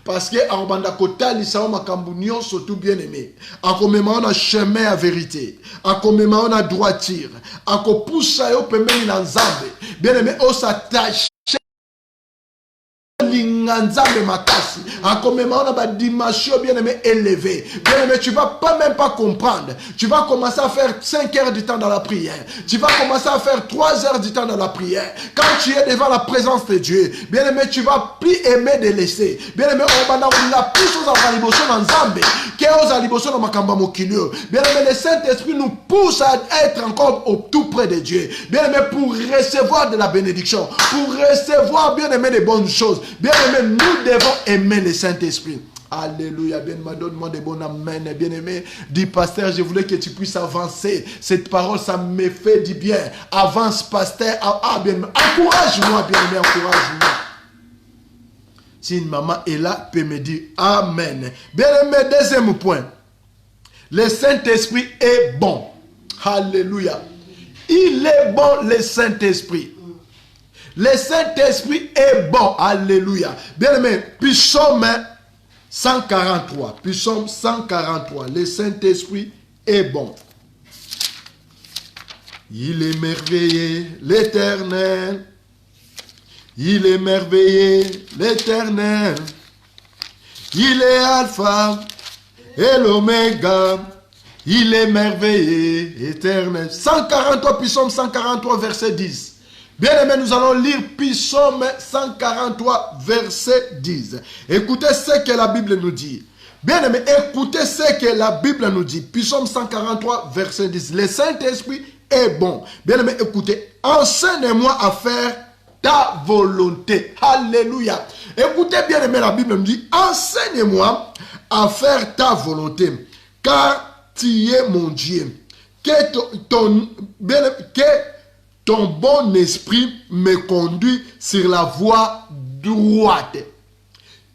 parce que en banda kotali sa makambunio surtout bien aimé. Akomema on a chemin à vérité. Akomema on a droiture. Akopoussa yo pembeni na nzambe. Bien aimé, on s'attache. Nzambe makasi. Akomema on a ba dimension bien aimé élevée. Bien aimé, tu vas pas même pas comprendre. Tu vas commencer à faire 5 heures du temps dans la prière. Tu vas commencer à faire 3 heures du temps dans la prière. Quand tu es devant la présence de Dieu, bien aimé, tu vas plus aimer de laisser. Bien aimé, on va la plus chose à liboso dans Nzambe. Qu'est-ce à liboso dans makamba mokilio. Bien aimé, le Saint-Esprit nous pousse à être encore au tout près de Dieu. Bien aimé, pour recevoir de la bénédiction, pour recevoir bien aimé des bonnes choses. Bien aimé, nous devons aimer le Saint-Esprit. Alléluia, bien aimé, donne-moi des bons amen, bien aimé. Dis pasteur, je voulais que tu puisses avancer. Cette parole, ça me fait du bien. Avance, pasteur. Ah, bien aimé, encourage-moi, bien aimé, encourage-moi. Si une maman est là, peut me dire amen. Bien aimé, deuxième point. Le Saint-Esprit est bon. Alléluia. Il est bon, le Saint-Esprit. Le Saint-Esprit est bon. Alléluia. Bien aimé, psaume 143. Psaume 143. Le Saint-Esprit est bon. Il est merveilleux, l'Éternel. Il est merveilleux, l'Éternel. Il est Alpha et l'Oméga. Il est merveilleux, éternel. 143, psaume 143, verset 10. Bien aimé, nous allons lire psaume 143, verset 10. Écoutez ce que la Bible nous dit. Bien aimé, écoutez ce que la Bible nous dit. Psaume 143, verset 10. Le Saint-Esprit est bon. Bien aimé, écoutez. Enseigne-moi à faire ta volonté. Alléluia. Écoutez bien aimé, la Bible nous dit. Enseigne-moi à faire ta volonté. Car tu es mon Dieu. Que ton bon esprit me conduit sur la voie droite.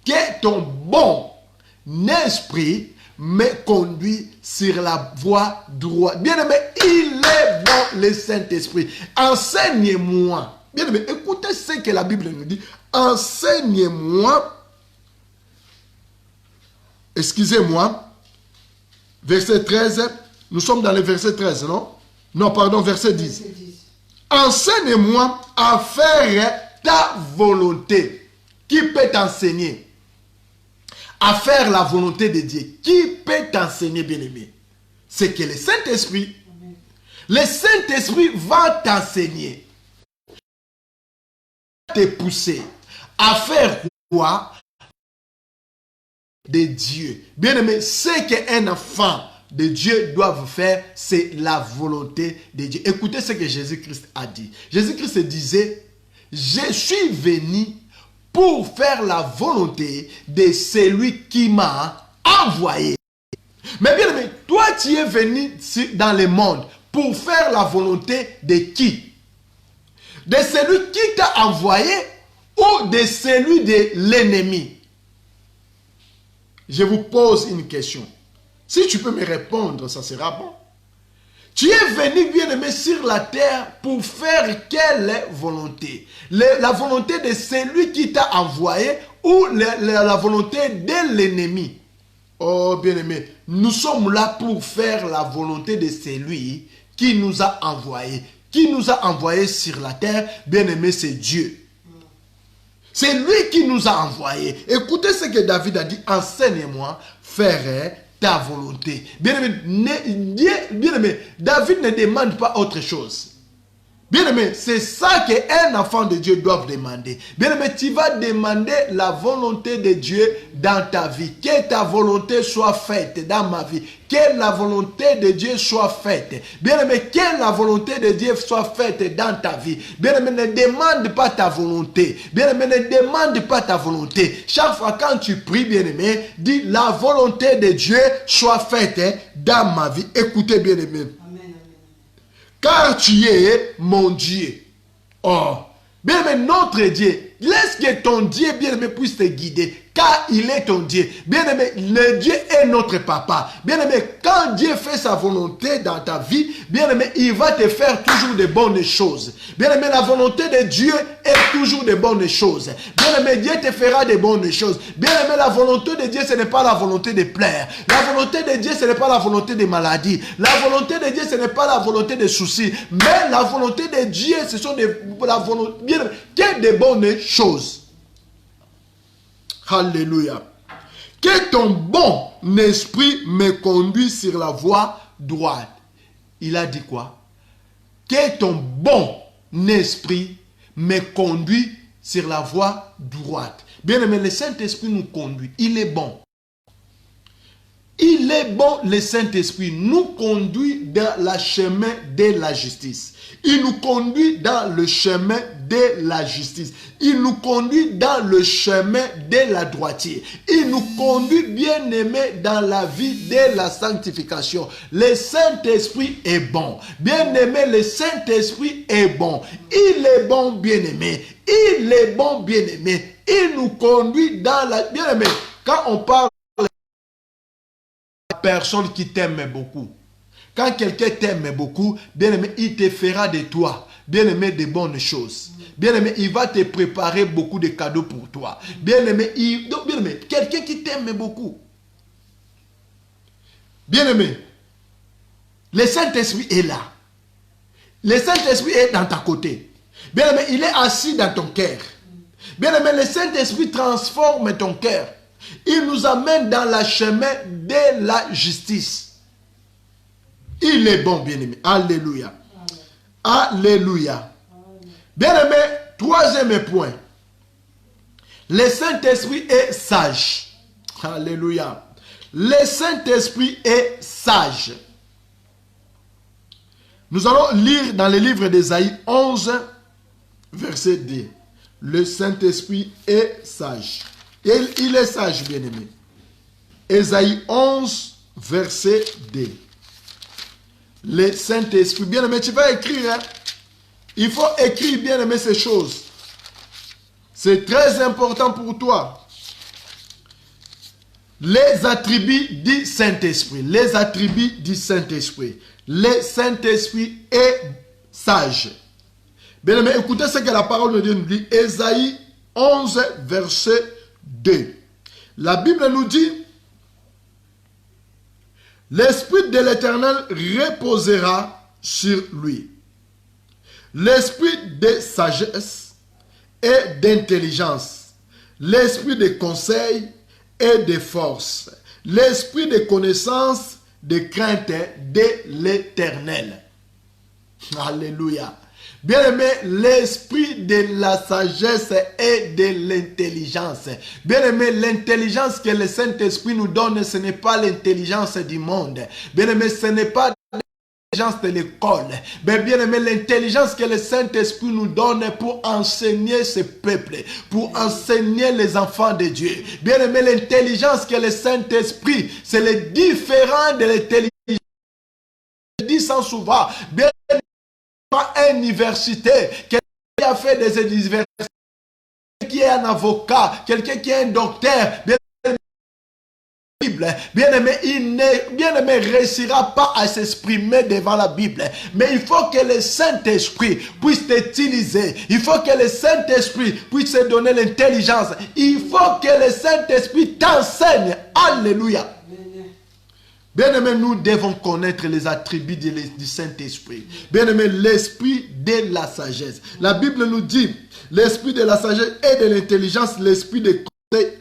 Que ton bon esprit me conduit sur la voie droite. Bien aimé, il est bon le Saint-Esprit. Enseigne-moi. Bien aimé, écoutez ce que la Bible nous dit. Enseigne-moi. Excusez-moi. Verset 13. Nous sommes dans le verset 13, non? Non, pardon, verset 10. Enseigne-moi à faire ta volonté. Qui peut t'enseigner à faire la volonté de Dieu? Qui peut t'enseigner, bien-aimé? C'est que le Saint-Esprit. Le Saint-Esprit va t'enseigner, te pousser à faire voie de Dieu. Bien aimé, ce qu'un enfant de Dieu doit faire, c'est la volonté de Dieu. Écoutez ce que Jésus-Christ a dit. Jésus-Christ disait, je suis venu pour faire la volonté de celui qui m'a envoyé. Mais bien aimé, toi tu es venu dans le monde pour faire la volonté de qui? De celui qui t'a envoyé ou de celui de l'ennemi? Je vous pose une question. Si tu peux me répondre, ça sera bon. Tu es venu, bien-aimé, sur la terre pour faire quelle volonté? La volonté de celui qui t'a envoyé ou la volonté de l'ennemi? Oh, bien-aimé, nous sommes là pour faire la volonté de celui qui nous a envoyés. Qui nous a envoyés sur la terre, bien-aimé, c'est Dieu. C'est lui qui nous a envoyés. Écoutez ce que David a dit. Enseigne-moi, faire ta volonté. Bien-aimé, David ne demande pas autre chose. Bien-aimé, c'est ça qu'un enfant de Dieu doit demander. Bien-aimé, tu vas demander la volonté de Dieu dans ta vie. Que ta volonté soit faite dans ma vie. Que la volonté de Dieu soit faite. Bien-aimé, que la volonté de Dieu soit faite dans ta vie. Bien-aimé, ne demande pas ta volonté. Bien-aimé, ne demande pas ta volonté. Chaque fois quand tu pries, bien-aimé, dis la volonté de Dieu soit faite dans ma vie. Écoutez, bien-aimé. Car tu es mon Dieu. Oh, bien-aimé, notre Dieu. Laisse que ton Dieu, bien-aimé, puisse te guider. Car il est ton Dieu. Bien-aimé, le Dieu est notre papa. Bien-aimé, quand Dieu fait sa volonté dans ta vie, bien-aimé, il va te faire toujours de bonnes choses. Bien-aimé, la volonté de Dieu est toujours de bonnes choses. Bien-aimé, Dieu te fera de bonnes choses. Bien-aimé, la volonté de Dieu, ce n'est pas la volonté de plaire. La volonté de Dieu, ce n'est pas la volonté de maladie. La volonté de Dieu, ce n'est pas la volonté de soucis. Mais la volonté de Dieu, ce sont la volonté, bien-aimé, que de bonnes choses. Alléluia. Que ton bon esprit me conduise sur la voie droite. Il a dit quoi? Que ton bon esprit me conduise sur la voie droite. Bien aimé, le Saint-Esprit nous conduit. Il est bon. Il est bon, le Saint-Esprit nous conduit dans le chemin de la justice. Il nous conduit dans le chemin de la justice. Il nous conduit dans le chemin de la droiture. Il nous conduit, bien aimé, dans la vie de la sanctification. Le Saint-Esprit est bon. Bien aimé, le Saint-Esprit est bon. Il est bon, bien aimé. Il est bon, bien aimé. Il nous conduit dans la... Bien aimé, quand on parle personne qui t'aime beaucoup. Quand quelqu'un t'aime beaucoup, bien aimé, il te fera de toi, bien aimé, de bonnes choses. Bien aimé, il va te préparer beaucoup de cadeaux pour toi. Bien aimé, quelqu'un qui t'aime beaucoup. Bien aimé, le Saint-Esprit est là. Le Saint-Esprit est dans ta côté. Bien aimé, il est assis dans ton cœur. Bien aimé, le Saint-Esprit transforme ton cœur. Il nous amène dans le chemin de la justice. Il est bon, bien-aimé. Alléluia. Alléluia. Bien-aimé, troisième point. Le Saint-Esprit est sage. Alléluia. Le Saint-Esprit est sage. Nous allons lire dans le livre d'Ésaïe 11, verset 2. Le Saint-Esprit est sage. Il est sage, bien-aimé. Ésaïe 11, verset 2. Le Saint-Esprit. Bien-aimé, tu vas écrire. Hein? Il faut écrire, bien-aimé, ces choses. C'est très important pour toi. Les attributs du Saint-Esprit. Les attributs du Saint-Esprit. Le Saint-Esprit est sage. Bien-aimé, écoutez ce que la parole de Dieu nous dit. Ésaïe 11, verset 2. La Bible nous dit, l'Esprit de l'Éternel reposera sur lui. L'Esprit de sagesse et d'intelligence. L'Esprit de conseil et de force. L'Esprit de connaissance, de crainte de l'Éternel. Alléluia. Bien-aimé, l'esprit de la sagesse et de l'intelligence. Bien-aimé, l'intelligence que le Saint-Esprit nous donne, ce n'est pas l'intelligence du monde. Bien-aimé, ce n'est pas l'intelligence de l'école. Mais bien-aimé, l'intelligence que le Saint-Esprit nous donne pour enseigner ce peuple, pour enseigner les enfants de Dieu. Bien-aimé, l'intelligence que le Saint-Esprit, c'est le différent de l'intelligence. Je dis sans souvent, bien une université, quelqu'un qui a fait des universités, qui est un avocat, quelqu'un qui est un docteur, bien-aimé, il ne réussira pas à s'exprimer devant la Bible. Mais il faut que le Saint-Esprit puisse t'utiliser. Il faut que le Saint-Esprit puisse te donner l'intelligence. Il faut que le Saint-Esprit t'enseigne. Alléluia. Bien-aimé, nous devons connaître les attributs du Saint-Esprit. Bien-aimé, l'esprit de la sagesse. La Bible nous dit, l'esprit de la sagesse et de l'intelligence, l'esprit de conseil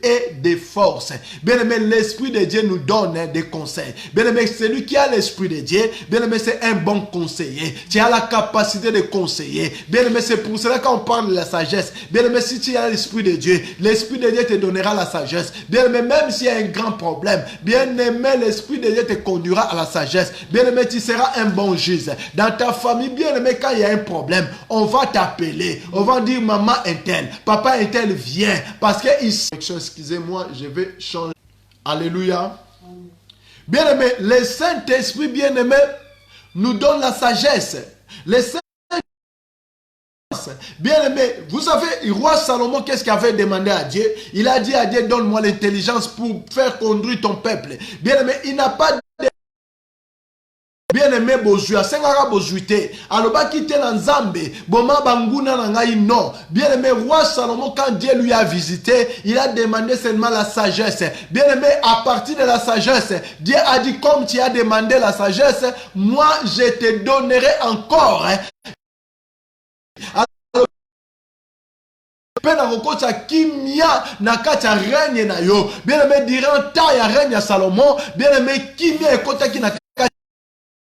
et de force. Bien-aimé, l'esprit de Dieu nous donne des conseils. Bien-aimé, celui qui a l'esprit de Dieu, bien-aimé, c'est un bon conseiller. Tu as la capacité de conseiller. Bien-aimé, c'est pour cela qu'on parle de la sagesse. Bien-aimé, si tu as l'esprit de Dieu te donnera la sagesse. Bien-aimé, même s'il y a un grand problème, bien-aimé, l'esprit de Dieu te conduira à la sagesse. Bien-aimé, tu seras un bon juge. Dans ta famille, bien-aimé, quand il y a un problème, on va t'appeler. On va dire, maman un-tel, papa un-tel, viens. Parce que ici, excusez-moi, je vais changer. Alléluia. Bien-aimé, le Saint-Esprit, bien-aimé, nous donne la sagesse. Le Saint-Esprit, bien-aimé, vous savez, le roi Salomon, qu'est-ce qu'il avait demandé à Dieu? Il a dit à Dieu, donne-moi l'intelligence pour faire conduire ton peuple. Bien-aimé, il n'a pas bien-aimé Bozuya, Sengara Bozuite, Aloba Kite Nzambe, Boma Banguna Nangai, non. Bien-aimé, roi Salomon, quand Dieu lui a visité, il a demandé seulement la sagesse. Bien-aimé, à partir de la sagesse, Dieu a dit, comme tu as demandé la sagesse, moi je te donnerai encore. Kimia nakacha règne na yo. Bien-aimé, durant ta ya règne Salomon, bien-aimé, kimia ekotaki na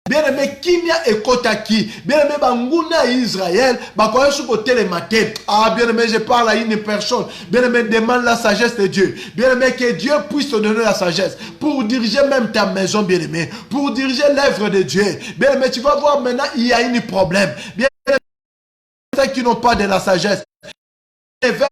bien-aimé, kimia ekotaki. Bien-aimé, banguna Israël, bakoye sou télématé. Ah, bien-aimé, je parle à une personne. Bien-aimé, demande la sagesse de Dieu. Bien-aimé, que Dieu puisse te donner la sagesse pour diriger même ta maison, bien-aimé, pour diriger l'œuvre de Dieu. Bien-aimé, tu vas voir maintenant, il y a un problème. Bien-aimé, ceux qui n'ont pas de la sagesse, ils veulent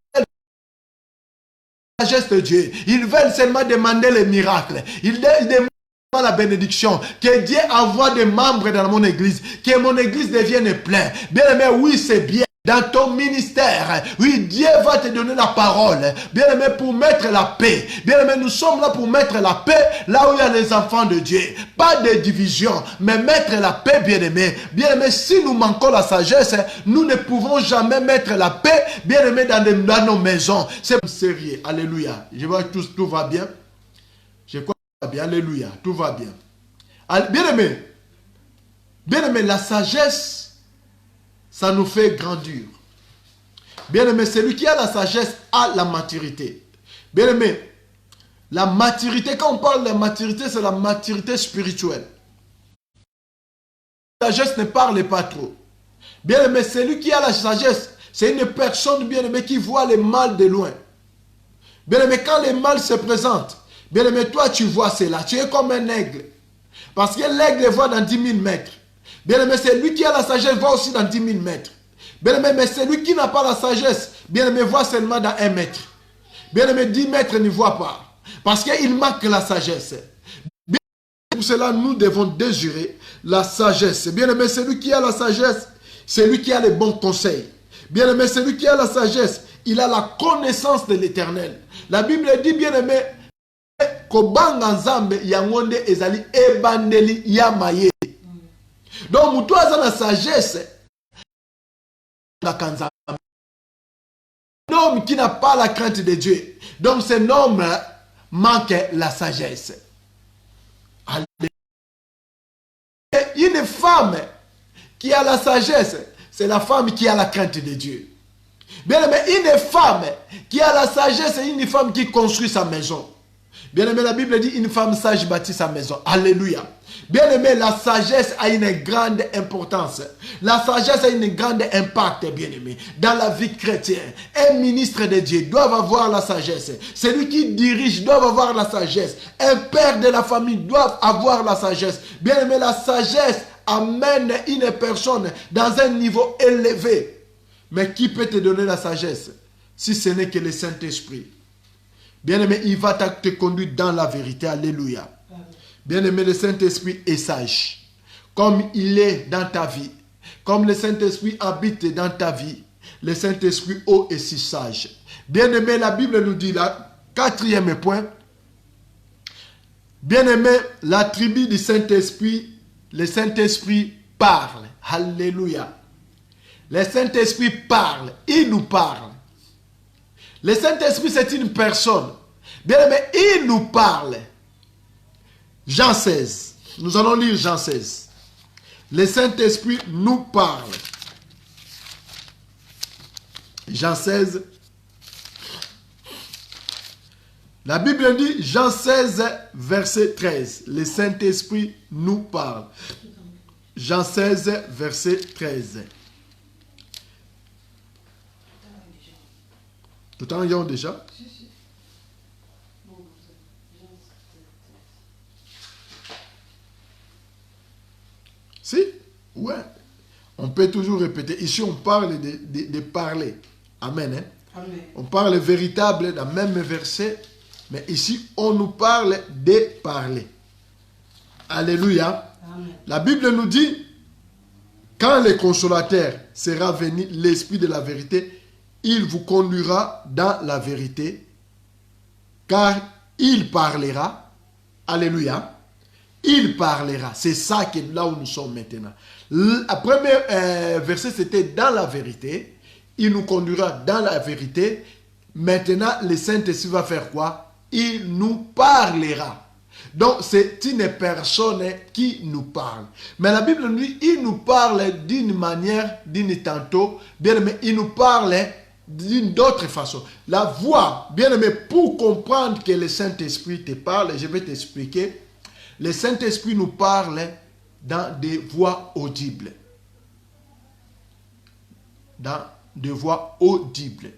la sagesse de Dieu. Ils veulent seulement demander les miracles. Ils demandent la bénédiction, que Dieu envoie des membres dans mon église, que mon église devienne pleine. Bien aimé, oui, c'est bien. Dans ton ministère, oui, Dieu va te donner la parole. Bien aimé, pour mettre la paix. Bien aimé, nous sommes là pour mettre la paix là où il y a les enfants de Dieu. Pas de division, mais mettre la paix, bien aimé. Bien aimé, si nous manquons la sagesse, nous ne pouvons jamais mettre la paix, bien aimé, dans nos maisons. C'est sérieux. Alléluia. Je vois que tout va bien. Je crois que tout va bien. Alléluia. Tout va bien. Bien aimé, la sagesse, ça nous fait grandir. Bien aimé, celui qui a la sagesse a la maturité. Bien aimé, la maturité, quand on parle de maturité, c'est la maturité spirituelle. La sagesse ne parle pas trop. Bien aimé, celui qui a la sagesse, c'est une personne, bien aimé, qui voit le mal de loin. Bien aimé, quand le mal se présente, bien aimé, toi tu vois cela, tu es comme un aigle. Parce que l'aigle voit dans 10 000 mètres. Bien aimé, c'est lui qui a la sagesse, voit aussi dans 10 000 mètres. Bien aimé, mais celui qui n'a pas la sagesse, bien aimé, voit seulement dans 1 mètre. Bien aimé, 10 mètres ne voit pas. Parce qu'il manque la sagesse. Bien aimé, pour cela, nous devons désirer la sagesse. Bien aimé, celui qui a la sagesse, c'est lui qui a les bons conseils. Bien aimé, celui qui a la sagesse, il a la connaissance de l'éternel. La Bible dit, bien aimé, Kobanga Nzambe yangonde ezali ebandeli yamaye. Donc, moutou a la sagesse. Un homme qui n'a pas la crainte de Dieu. Donc, cet homme manque la sagesse. Une femme qui a la sagesse, c'est la femme qui a la crainte de Dieu. Bien aimé, une femme qui a la sagesse, c'est une femme qui construit sa maison. Bien aimé, la Bible dit une femme sage bâtit sa maison. Alléluia. Bien-aimé, la sagesse a une grande importance. La sagesse a une grande impact, bien-aimé, dans la vie chrétienne. Un ministre de Dieu doit avoir la sagesse. Celui qui dirige doit avoir la sagesse. Un père de la famille doit avoir la sagesse. Bien-aimé, la sagesse amène une personne dans un niveau élevé. Mais qui peut te donner la sagesse si ce n'est que le Saint-Esprit? Bien-aimé, il va te conduire dans la vérité. Alléluia. Bien-aimé, le Saint-Esprit est sage. Comme il est dans ta vie, comme le Saint-Esprit habite dans ta vie, le Saint-Esprit est si sage. Bien-aimé, la Bible nous dit là, quatrième point, bien-aimé, la tribu du Saint-Esprit, le Saint-Esprit parle. Alléluia. Le Saint-Esprit parle, il nous parle. Le Saint-Esprit, c'est une personne. Bien-aimé, il nous parle. Jean 16. Nous allons lire Jean 16. Le Saint-Esprit nous parle. Jean 16. La Bible dit, Jean 16, verset 13. Le Saint-Esprit nous parle. Jean 16, verset 13. Tout en ayant déjà? Si? Ouais. On peut toujours répéter. Ici, on parle de parler. Amen. Hein? Amen. On parle véritable dans le même verset. Mais ici, on nous parle de parler. Alléluia. Amen. La Bible nous dit, quand le consolateur sera venu, l'Esprit de la vérité, il vous conduira dans la vérité, car il parlera. Alléluia. Il parlera. C'est ça que là où nous sommes maintenant. Le premier verset, c'était dans la vérité. Il nous conduira dans la vérité. Maintenant, le Saint-Esprit va faire quoi? Il nous parlera. Donc, c'est une personne qui nous parle. Mais la Bible nous dit, il nous parle d'une manière, d'une tantôt. Bien aimé, il nous parle d'une autre façon. La voix, bien aimé, pour comprendre que le Saint-Esprit te parle, je vais t'expliquer. Le Saint-Esprit nous parle dans des voix audibles. Dans des voix audibles.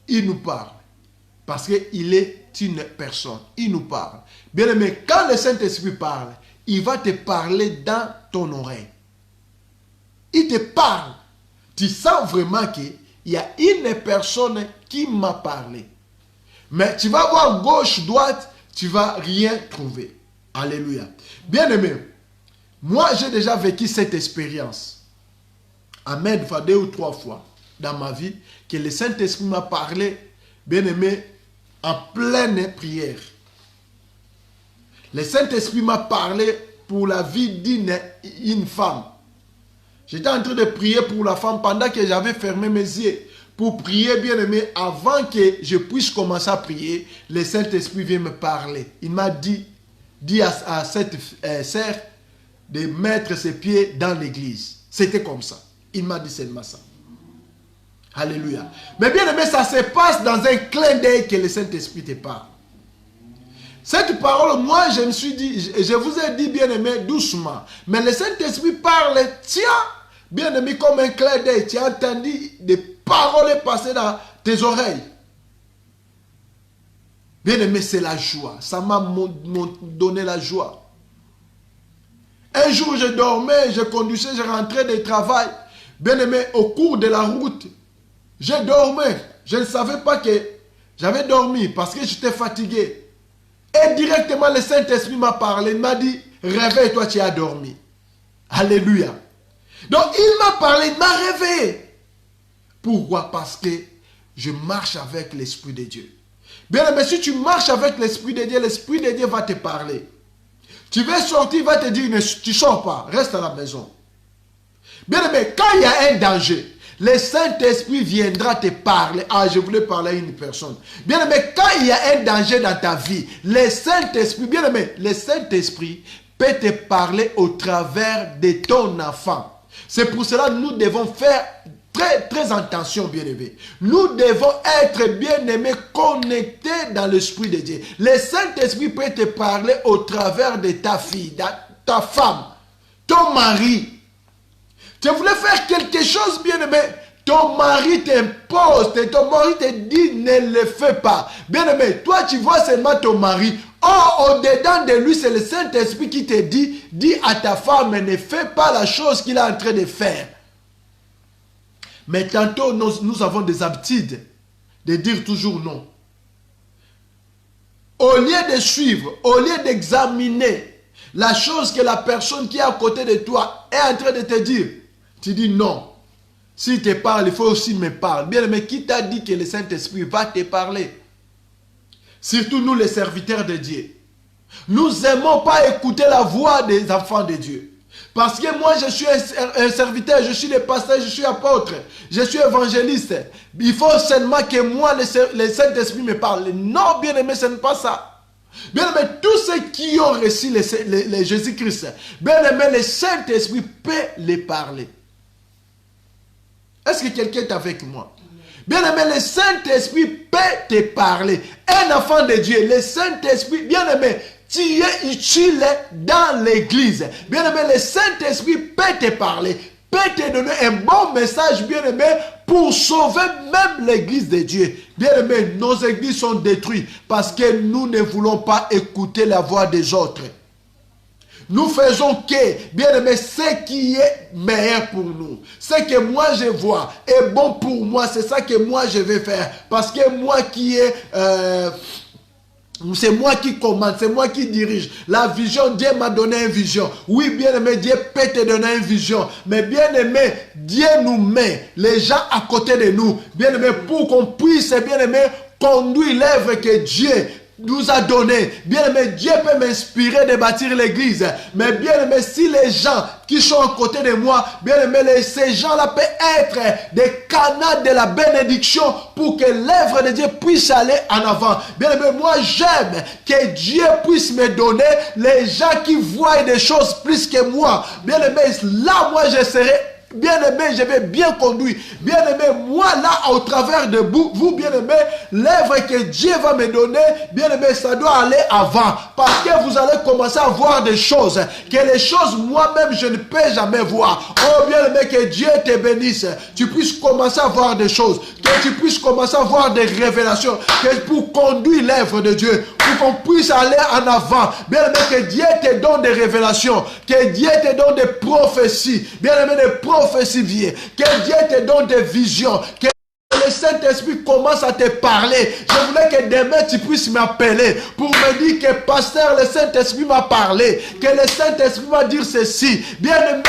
Il nous parle. Parce qu'il est une personne. Il nous parle. Bien aimé, quand le Saint-Esprit parle, il va te parler dans ton oreille. Il te parle. Tu sens vraiment qu'il y a une personne qui m'a parlé. Mais tu vas voir gauche, droite, tu ne vas rien trouver. Alléluia. Bien aimé, moi j'ai déjà vécu cette expérience. Amen, 2 ou 3 fois dans ma vie, que le Saint-Esprit m'a parlé, bien aimé, en pleine prière. Le Saint-Esprit m'a parlé pour la vie d'une femme. J'étais en train de prier pour la femme pendant que j'avais fermé mes yeux. Pour prier, bien aimé, avant que je puisse commencer à prier, le Saint-Esprit vient me parler. Il m'a dit à cette sœur de mettre ses pieds dans l'église. C'était comme ça. Il m'a dit seulement ça. Alléluia. Mais bien aimé, ça se passe dans un clin d'œil que le Saint-Esprit te parle. Cette parole, moi, je me suis dit, je vous ai dit, bien aimé, doucement. Mais le Saint-Esprit parle, tiens, bien aimé, comme un clin d'œil. Tu as entendu des paroles passer dans tes oreilles. Bien aimé, c'est la joie. Ça m'a donné la joie. Un jour, je dormais, je conduisais, je rentrais du travail. Bien aimé, au cours de la route, je dormais. Je ne savais pas que j'avais dormi parce que j'étais fatigué. Et directement, le Saint-Esprit m'a parlé. Il m'a dit, réveille-toi, tu as dormi. Alléluia. Donc, il m'a parlé, il m'a réveillé. Pourquoi? Parce que je marche avec l'Esprit de Dieu. Bien aimé, si tu marches avec l'Esprit de Dieu va te parler. Tu veux sortir, il va te dire, tu ne sors pas, reste à la maison. Bien aimé, quand il y a un danger, le Saint-Esprit viendra te parler. Ah, je voulais parler à une personne. Bien aimé, quand il y a un danger dans ta vie, le Saint-Esprit, bien aimé, le Saint-Esprit peut te parler au travers de ton enfant. C'est pour cela que nous devons faire très attention, bien-aimés. Nous devons être, bien-aimés, connectés dans l'Esprit de Dieu. Le Saint-Esprit peut te parler au travers de ta fille, ta femme, ton mari. Tu voulais faire quelque chose, bien-aimé. Ton mari t'impose, ton mari te dit ne le fais pas. Bien-aimé, toi tu vois seulement ton mari. Or, au-dedans de lui, c'est le Saint-Esprit qui te dit, dis à ta femme, ne fais pas la chose qu'il est en train de faire. Mais tantôt, nous avons des habitudes de dire toujours non. Au lieu de suivre, au lieu d'examiner la chose que la personne qui est à côté de toi est en train de te dire, tu dis non. S'il te parle, il faut aussi me parler. Bien, mais qui t'a dit que le Saint-Esprit va te parler? Surtout nous, les serviteurs de Dieu. Nous n'aimons pas écouter la voix des enfants de Dieu. Parce que moi, je suis un serviteur, je suis le pasteur, je suis apôtre, je suis évangéliste. Il faut seulement que moi, le Saint-Esprit me parle. Non, bien-aimé, ce n'est pas ça. Bien-aimé, tous ceux qui ont reçu le Jésus-Christ, bien-aimé, le Saint-Esprit peut les parler. Est-ce que quelqu'un est avec moi? Bien-aimé, le Saint-Esprit peut te parler. Un enfant de Dieu, le Saint-Esprit, bien-aimé, tu es utile dans l'église. Bien-aimé, le Saint-Esprit peut te parler, peut te donner un bon message, bien-aimé, pour sauver même l'église de Dieu. Bien-aimé, nos églises sont détruites parce que nous ne voulons pas écouter la voix des autres. Nous faisons que, bien-aimé, ce qui est meilleur pour nous, ce que moi je vois est bon pour moi, c'est ça que moi je vais faire. Parce que moi qui est... c'est moi qui commande, c'est moi qui dirige. La vision, Dieu m'a donné une vision. Oui, bien-aimé, Dieu peut te donner une vision. Mais bien-aimé, Dieu nous met les gens à côté de nous. Bien-aimé, pour qu'on puisse, bien-aimé, conduire l'œuvre que Dieu nous a donné. Bien-aimé, Dieu peut m'inspirer de bâtir l'église. Mais bien-aimé, si les gens qui sont à côté de moi, bien-aimé, ces gens-là peuvent être des canaux de la bénédiction pour que l'œuvre de Dieu puisse aller en avant. Bien-aimé, moi j'aime que Dieu puisse me donner les gens qui voient des choses plus que moi. Bien-aimé, là moi je serai bien-aimé, je vais bien conduire. Bien-aimé, moi là, au travers de vous, bien-aimé, l'œuvre que Dieu va me donner, bien-aimé, ça doit aller avant. Parce que vous allez commencer à voir des choses, que les choses moi-même, je ne peux jamais voir. Oh, bien-aimé, que Dieu te bénisse. Tu puisses commencer à voir des choses, que tu puisses commencer à voir des révélations, que pour conduire l'œuvre de Dieu, pour qu'on puisse aller en avant. Bien-aimé, que Dieu te donne des révélations, que Dieu te donne des prophéties, bien-aimé, des prophéties vieilles, que Dieu te donne des visions, que le Saint-Esprit commence à te parler. Je voulais que demain tu puisses m'appeler pour me dire que pasteur, le Saint-Esprit m'a parlé, que le Saint-Esprit m'a dit ceci. Bien-aimé,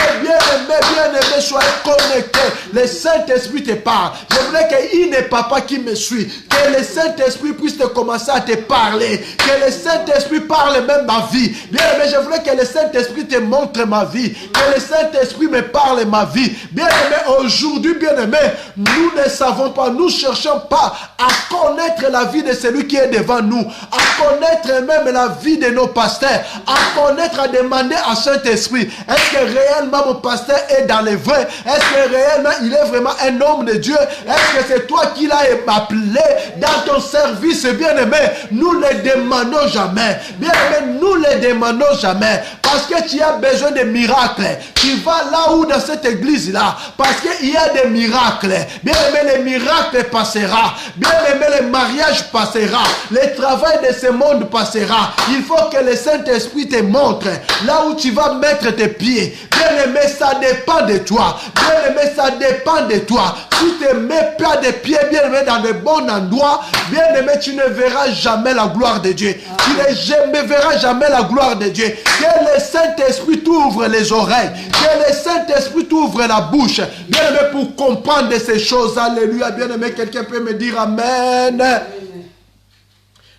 soyez connectés. Le Saint-Esprit te parle. Je voulais qu'il n'est papa qui me suit, que le Saint-Esprit puisse te commencer à te parler, que le Saint-Esprit parle même ma vie. Bien-aimé, je voulais que le Saint-Esprit te montre ma vie, que le Saint-Esprit me parle ma vie. Bien-aimé, aujourd'hui, bien-aimé, nous ne savons pas, nous ne cherchons pas à connaître la vie de celui qui est devant nous, à connaître même la vie de nos pasteurs, à connaître, à demander à Saint-Esprit, est-ce que réellement mon pasteur est dans les vrais? Est-ce que réellement il est vraiment un homme de Dieu? Est-ce que c'est toi qui l'as appelé dans ton service? Bien-aimé, nous ne le demandons jamais. Bien-aimé, nous ne le demandons jamais. Parce que tu as besoin de miracles. Tu vas là où dans cette église-là, parce qu'il y a des miracles. Bien-aimé, les miracles passera. Bien-aimé, le mariage passera. Le travail de ce monde passera. Il faut que le Saint-Esprit te montre là où tu vas mettre tes pieds. Bien-aimé, ça dépend de toi. Bien-aimé, ça dépend de toi. Si tu ne mets pas de pieds, bien-aimé, dans le bon endroit, bien-aimé, tu ne verras jamais la gloire de Dieu. Tu ne verras jamais la gloire de Dieu. Que le Saint-Esprit t'ouvre les oreilles. Que le Saint-Esprit t'ouvre la bouche. Bien-aimé, pour comprendre ces choses. Alléluia. Bien-aimé, quelqu'un peut me dire Amen.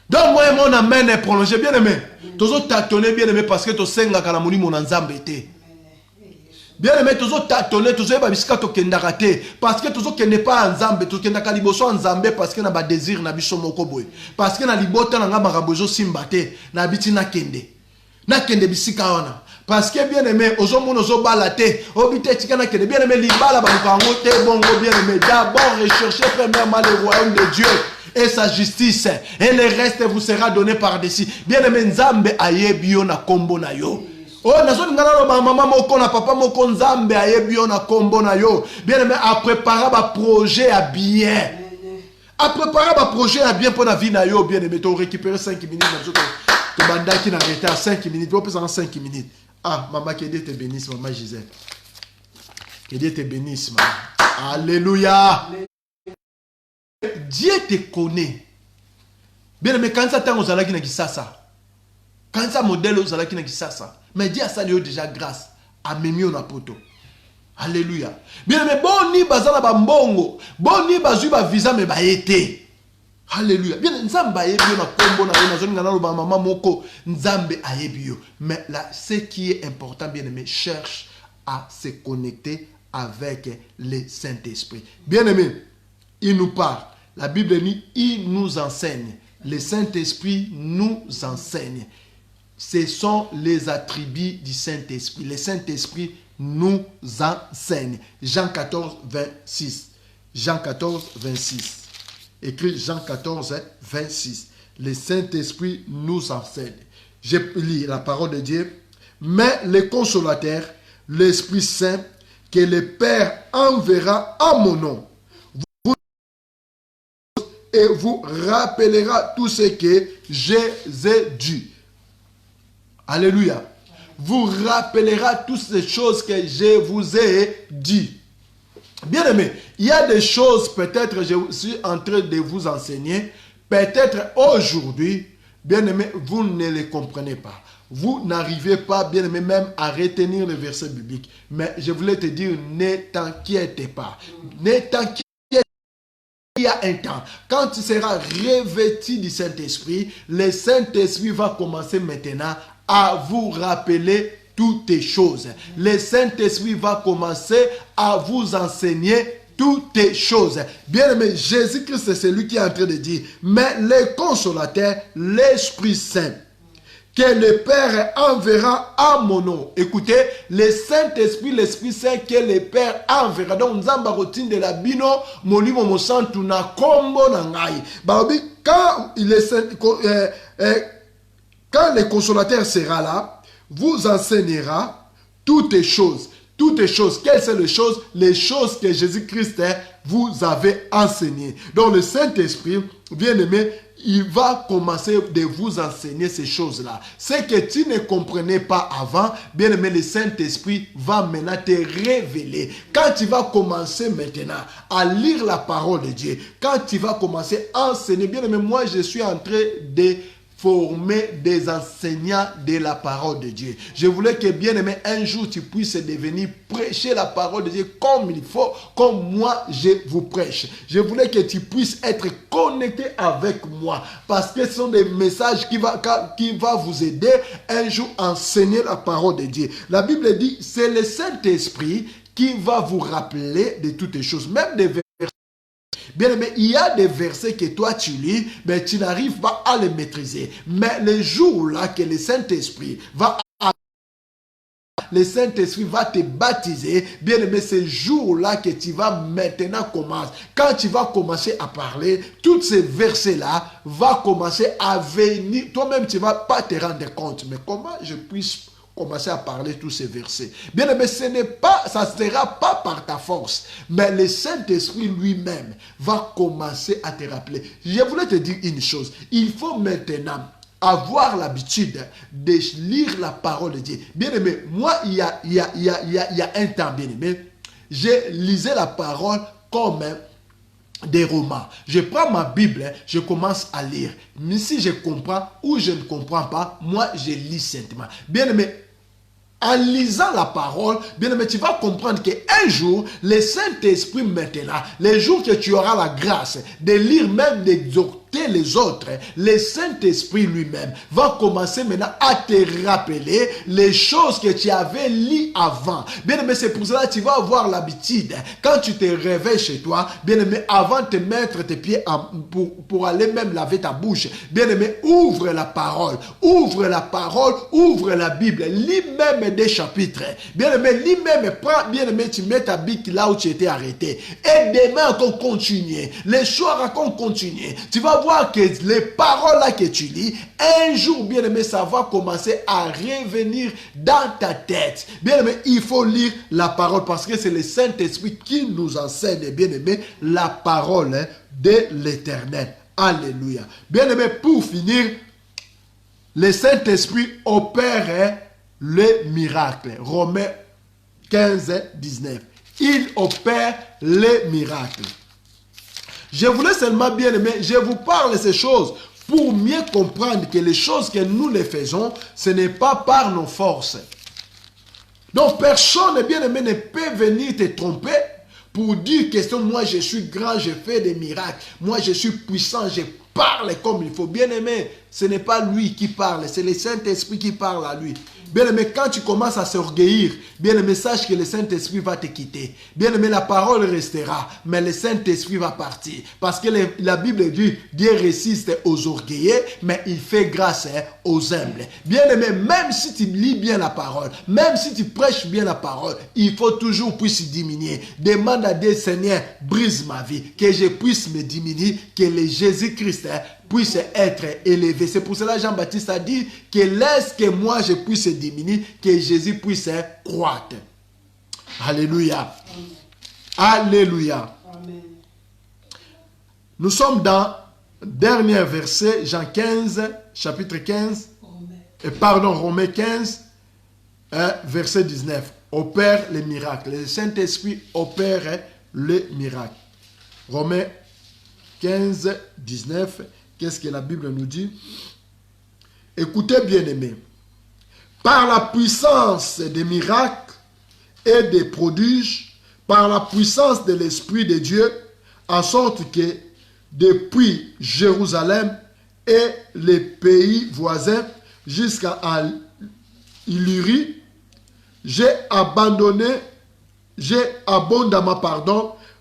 Donc moi mon amen est prolongé. Bien-aimé, toujours tâtonner, bien-aimé, parce que tu sais que la moni mon ensemble était. Bien-aimé, toujours tâtonner, toujours babisika to kendakate, parce que toujours que n'est pas ensemble, tout kendaka liboso ensemble, parce que na ba désir na biso moko boy, parce que na libota na nga marabozo simbate, na biti na kende bisika wana. Parce que bien-aimé, ozomo nozo balate, obite tika kende, bien-aimé, libala ba mukango te bongo, bien-aimé, d'abord recherchez premièrement le royaume de Dieu et sa justice, et le reste vous sera donné par-dessus. Bien-aimé, Nzambe ayebi yo na kombo na yo. Oh, nazo ngana ba maman moko na papa moko nzambe ayebi yo na kombo na yo. Bien aimé, à préparer ba projet à bien. À préparer ba projet à bien pour la vie na yo, bien aimé, to récupérer 5 minutes na to banda qui n'arrête à 5 minutes, on peut en 5 minutes. Ah, maman, que Dieu te bénisse, maman Gisèle. Que Dieu te bénisse, maman. Alléluia. Dieu te connaît. Bien aimé, quand ça t'en osala qui n'a qui ça. Quand ça modèle osala qui n'a qui ça. Mais Dieu a salué déjà grâce à Mémio na poto. Alléluia. Bien aimé, bon ni bazana ba mbongo, bon ni bazu ba visa me ba été. Alléluia. Bien nzambe ayebio na kombo na na zone ngana lo ba maman moko nzambe ayebio. Mais là ce qui est important bien aimé, cherche à se connecter avec le Saint-Esprit. Bien aimé, il nous parle. La Bible dit, il nous enseigne. Le Saint-Esprit nous enseigne. Ce sont les attributs du Saint-Esprit. Le Saint-Esprit nous enseigne. Jean 14, 26. Jean 14, 26. Écrit Jean 14, 26. Le Saint-Esprit nous enseigne. Je lis la parole de Dieu. Mais le consolateur, l'Esprit Saint, que le Père enverra en mon nom, et vous rappellera tout ce que je vous ai dit. Alléluia. Vous rappellera toutes ces choses que je vous ai dit. Bien aimé, il y a des choses, peut-être je suis en train de vous enseigner, peut-être aujourd'hui, bien aimé, vous ne les comprenez pas. Vous n'arrivez pas, bien aimé, même à retenir le verset biblique. Mais je voulais te dire, ne t'inquiète pas. Ne t'inquiète pas. Il y a un temps, quand tu seras revêtu du Saint-Esprit, le Saint-Esprit va commencer maintenant à vous rappeler toutes les choses. Le Saint-Esprit va commencer à vous enseigner toutes les choses. Bien aimé, Jésus-Christ, c'est celui qui est en train de dire, mais le consolateur, l'Esprit Saint, que le Père enverra en mon nom. Écoutez, le Saint-Esprit, l'Esprit Saint que le Père enverra. Donc, nzamba rotine de la bino, molimo mosantu na kombo na ngai. Baobi, quand le consolateur sera là, vous enseignera toutes les choses. Toutes les choses. Quelles sont les choses? Les choses que Jésus-Christ vous avait enseignées. Donc, le Saint-Esprit, bien aimé, il va commencer de vous enseigner ces choses-là. Ce que tu ne comprenais pas avant, bien aimé, le Saint-Esprit va maintenant te révéler. Quand tu vas commencer maintenant à lire la parole de Dieu, quand tu vas commencer à enseigner, bien aimé, moi je suis en train de former des enseignants de la parole de Dieu. Je voulais que, bien aimé, un jour tu puisses devenir prêcher la parole de Dieu comme il faut, comme moi je vous prêche. Je voulais que tu puisses être connecté avec moi, parce que ce sont des messages qui va vous aider un jour à enseigner la parole de Dieu. La Bible dit, c'est le Saint-Esprit qui va vous rappeler de toutes les choses, même des versets. Bien aimé, il y a des versets que toi tu lis, mais tu n'arrives pas à les maîtriser. Mais le jour-là que le Saint-Esprit va te baptiser, bien aimé, ce jour-là que tu vas maintenant commencer. Quand tu vas commencer à parler, tous ces versets-là vont commencer à venir. Toi-même, tu ne vas pas te rendre compte. Mais comment je puisse commencer à parler tous ces versets? Bien aimé, ça ne sera pas par ta force, mais le Saint-Esprit lui-même va commencer à te rappeler. Je voulais te dire une chose. Il faut maintenant avoir l'habitude de lire la parole de Dieu. Bien aimé, moi, il y a un temps, bien aimé, je lisais la parole comme des romans. Je prends ma Bible, je commence à lire. Mais si je comprends ou je ne comprends pas, moi, je lis simplement. Bien aimé, en lisant la parole, bien aimé, tu vas comprendre qu'un jour, le Saint-Esprit maintenant, les jours que tu auras la grâce de lire, même d'exhorter les autres, le Saint-Esprit lui-même va commencer maintenant à te rappeler les choses que tu avais lues avant. Bien aimé, c'est pour cela que tu vas avoir l'habitude, quand tu te réveilles chez toi, bien aimé, avant de te mettre tes pieds pour aller même laver ta bouche, bien aimé, ouvre la parole, ouvre la Bible, lis même des chapitres. Bien aimé, lis même, prends, bien aimé, tu mets ta Bible là où tu étais arrêté. Et demain, on continue. Les soirs, on continue. Tu vas vas voir que les paroles là que tu lis, un jour, bien aimé, ça va commencer à revenir dans ta tête. Bien aimé, il faut lire la parole parce que c'est le Saint-Esprit qui nous enseigne, bien aimé, la parole de l'Éternel. Alléluia. Bien aimé, pour finir, le Saint-Esprit opère les miracles. Romains 15, 19. Il opère les miracles. Je voulais seulement, bien aimé, je vous parle de ces choses pour mieux comprendre que les choses que nous les faisons, ce n'est pas par nos forces. Donc personne, bien aimé, ne peut venir te tromper pour dire que moi je suis grand, je fais des miracles, moi je suis puissant, je parle comme il faut. Bien aimé, ce n'est pas lui qui parle, c'est le Saint-Esprit qui parle à lui. Bien aimé, quand tu commences à s'orgueillir, bien aimé, sache que le Saint-Esprit va te quitter. Bien aimé, la parole restera, mais le Saint-Esprit va partir. Parce que la Bible dit, Dieu résiste aux orgueilleux, mais il fait grâce aux humbles. Bien aimé, même si tu lis bien la parole, même si tu prêches bien la parole, il faut toujours puisse diminuer. Demande à Dieu, Seigneur, brise ma vie, que je puisse me diminuer, que le Jésus-Christ puisse être élevé. C'est pour cela Jean-Baptiste a dit que laisse que moi je puisse diminuer, que Jésus puisse croître. Alléluia. Alléluia. Amen. Nous sommes dans le dernier verset, Jean 15, chapitre 15, Romains 15, verset 19. Opère les miracles. Le Saint-Esprit opère les miracles. Romains 15, 19. Qu'est-ce que la Bible nous dit? Écoutez, bien-aimés. Par la puissance des miracles et des prodiges, par la puissance de l'Esprit de Dieu, en sorte que depuis Jérusalem et les pays voisins jusqu'à Illyrie, j'ai abondamment,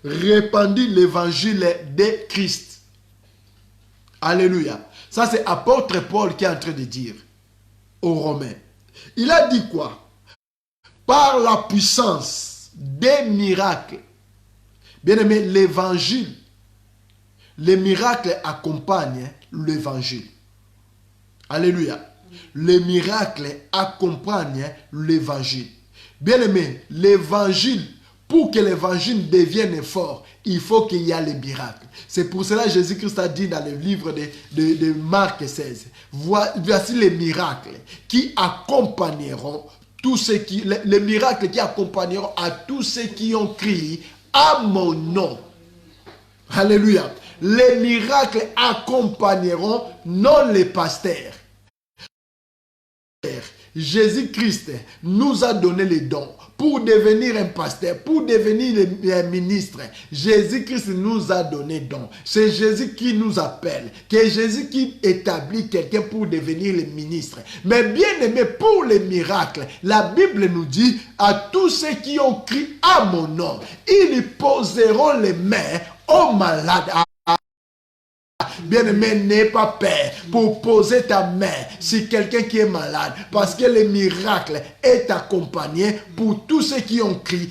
répandu l'évangile de Christ. Alléluia. Ça, c'est apôtre Paul qui est en train de dire aux Romains. Il a dit quoi? Par la puissance des miracles. Bien aimé, l'évangile, les miracles accompagnent l'évangile. Alléluia. Les miracles accompagnent l'évangile. Bien aimé, l'évangile, pour que l'évangile devienne fort, il faut qu'il y ait les miracles. C'est pour cela que Jésus-Christ a dit dans le livre de Marc 16, voici les miracles qui accompagneront tous ceux qui, les miracles qui accompagneront à tous ceux qui ont crié à mon nom. Alléluia. Les miracles accompagneront non les pasteurs. Jésus-Christ nous a donné les dons pour devenir un pasteur, pour devenir un ministre. Jésus-Christ nous a donné des dons. C'est Jésus qui nous appelle. C'est Jésus qui établit quelqu'un pour devenir le ministre. Mais bien aimé, pour les miracles, la Bible nous dit à tous ceux qui ont crié à mon nom, ils poseront les mains aux malades. Bien-aimé, n'aie pas peur pour poser ta main sur quelqu'un qui est malade, parce que le miracle est accompagné pour tous ceux qui ont crié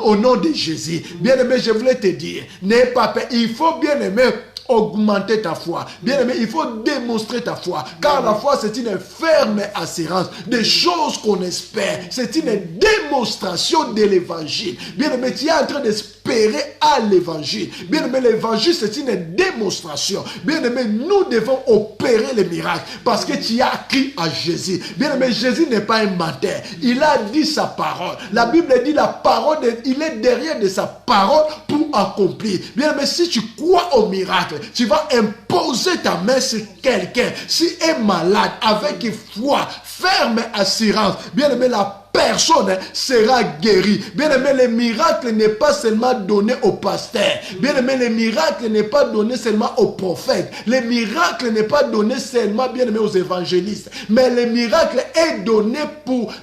au nom de Jésus. Bien-aimé, je voulais te dire, n'aie pas peur. Il faut, bien-aimé, augmenter ta foi. Bien-aimé, il faut démontrer ta foi. Car la foi, c'est une ferme assurance des choses qu'on espère. C'est une démonstration de l'évangile. Bien-aimé, tu es en train d'espérer à l'évangile. Bien-aimé, l'évangile, c'est une démonstration. Bien-aimé, nous devons opérer les miracles parce que tu as crié à Jésus. Bien-aimé, Jésus n'est pas un menteur. Il a dit sa parole. La Bible dit la parole, il est derrière de sa parole pour accomplir. Bien-aimé, si tu crois au miracle, tu vas imposer ta main sur quelqu'un. Si est malade, avec foi, ferme assurance. Bien-aimé, la personne sera guérie. Bien-aimé, le miracle n'est pas seulement donné au pasteur. Bien-aimé, le miracle n'est pas donné seulement aux prophètes. Le miracle n'est pas donné seulement, bien-aimé, aux évangélistes. Mais le miracle est donné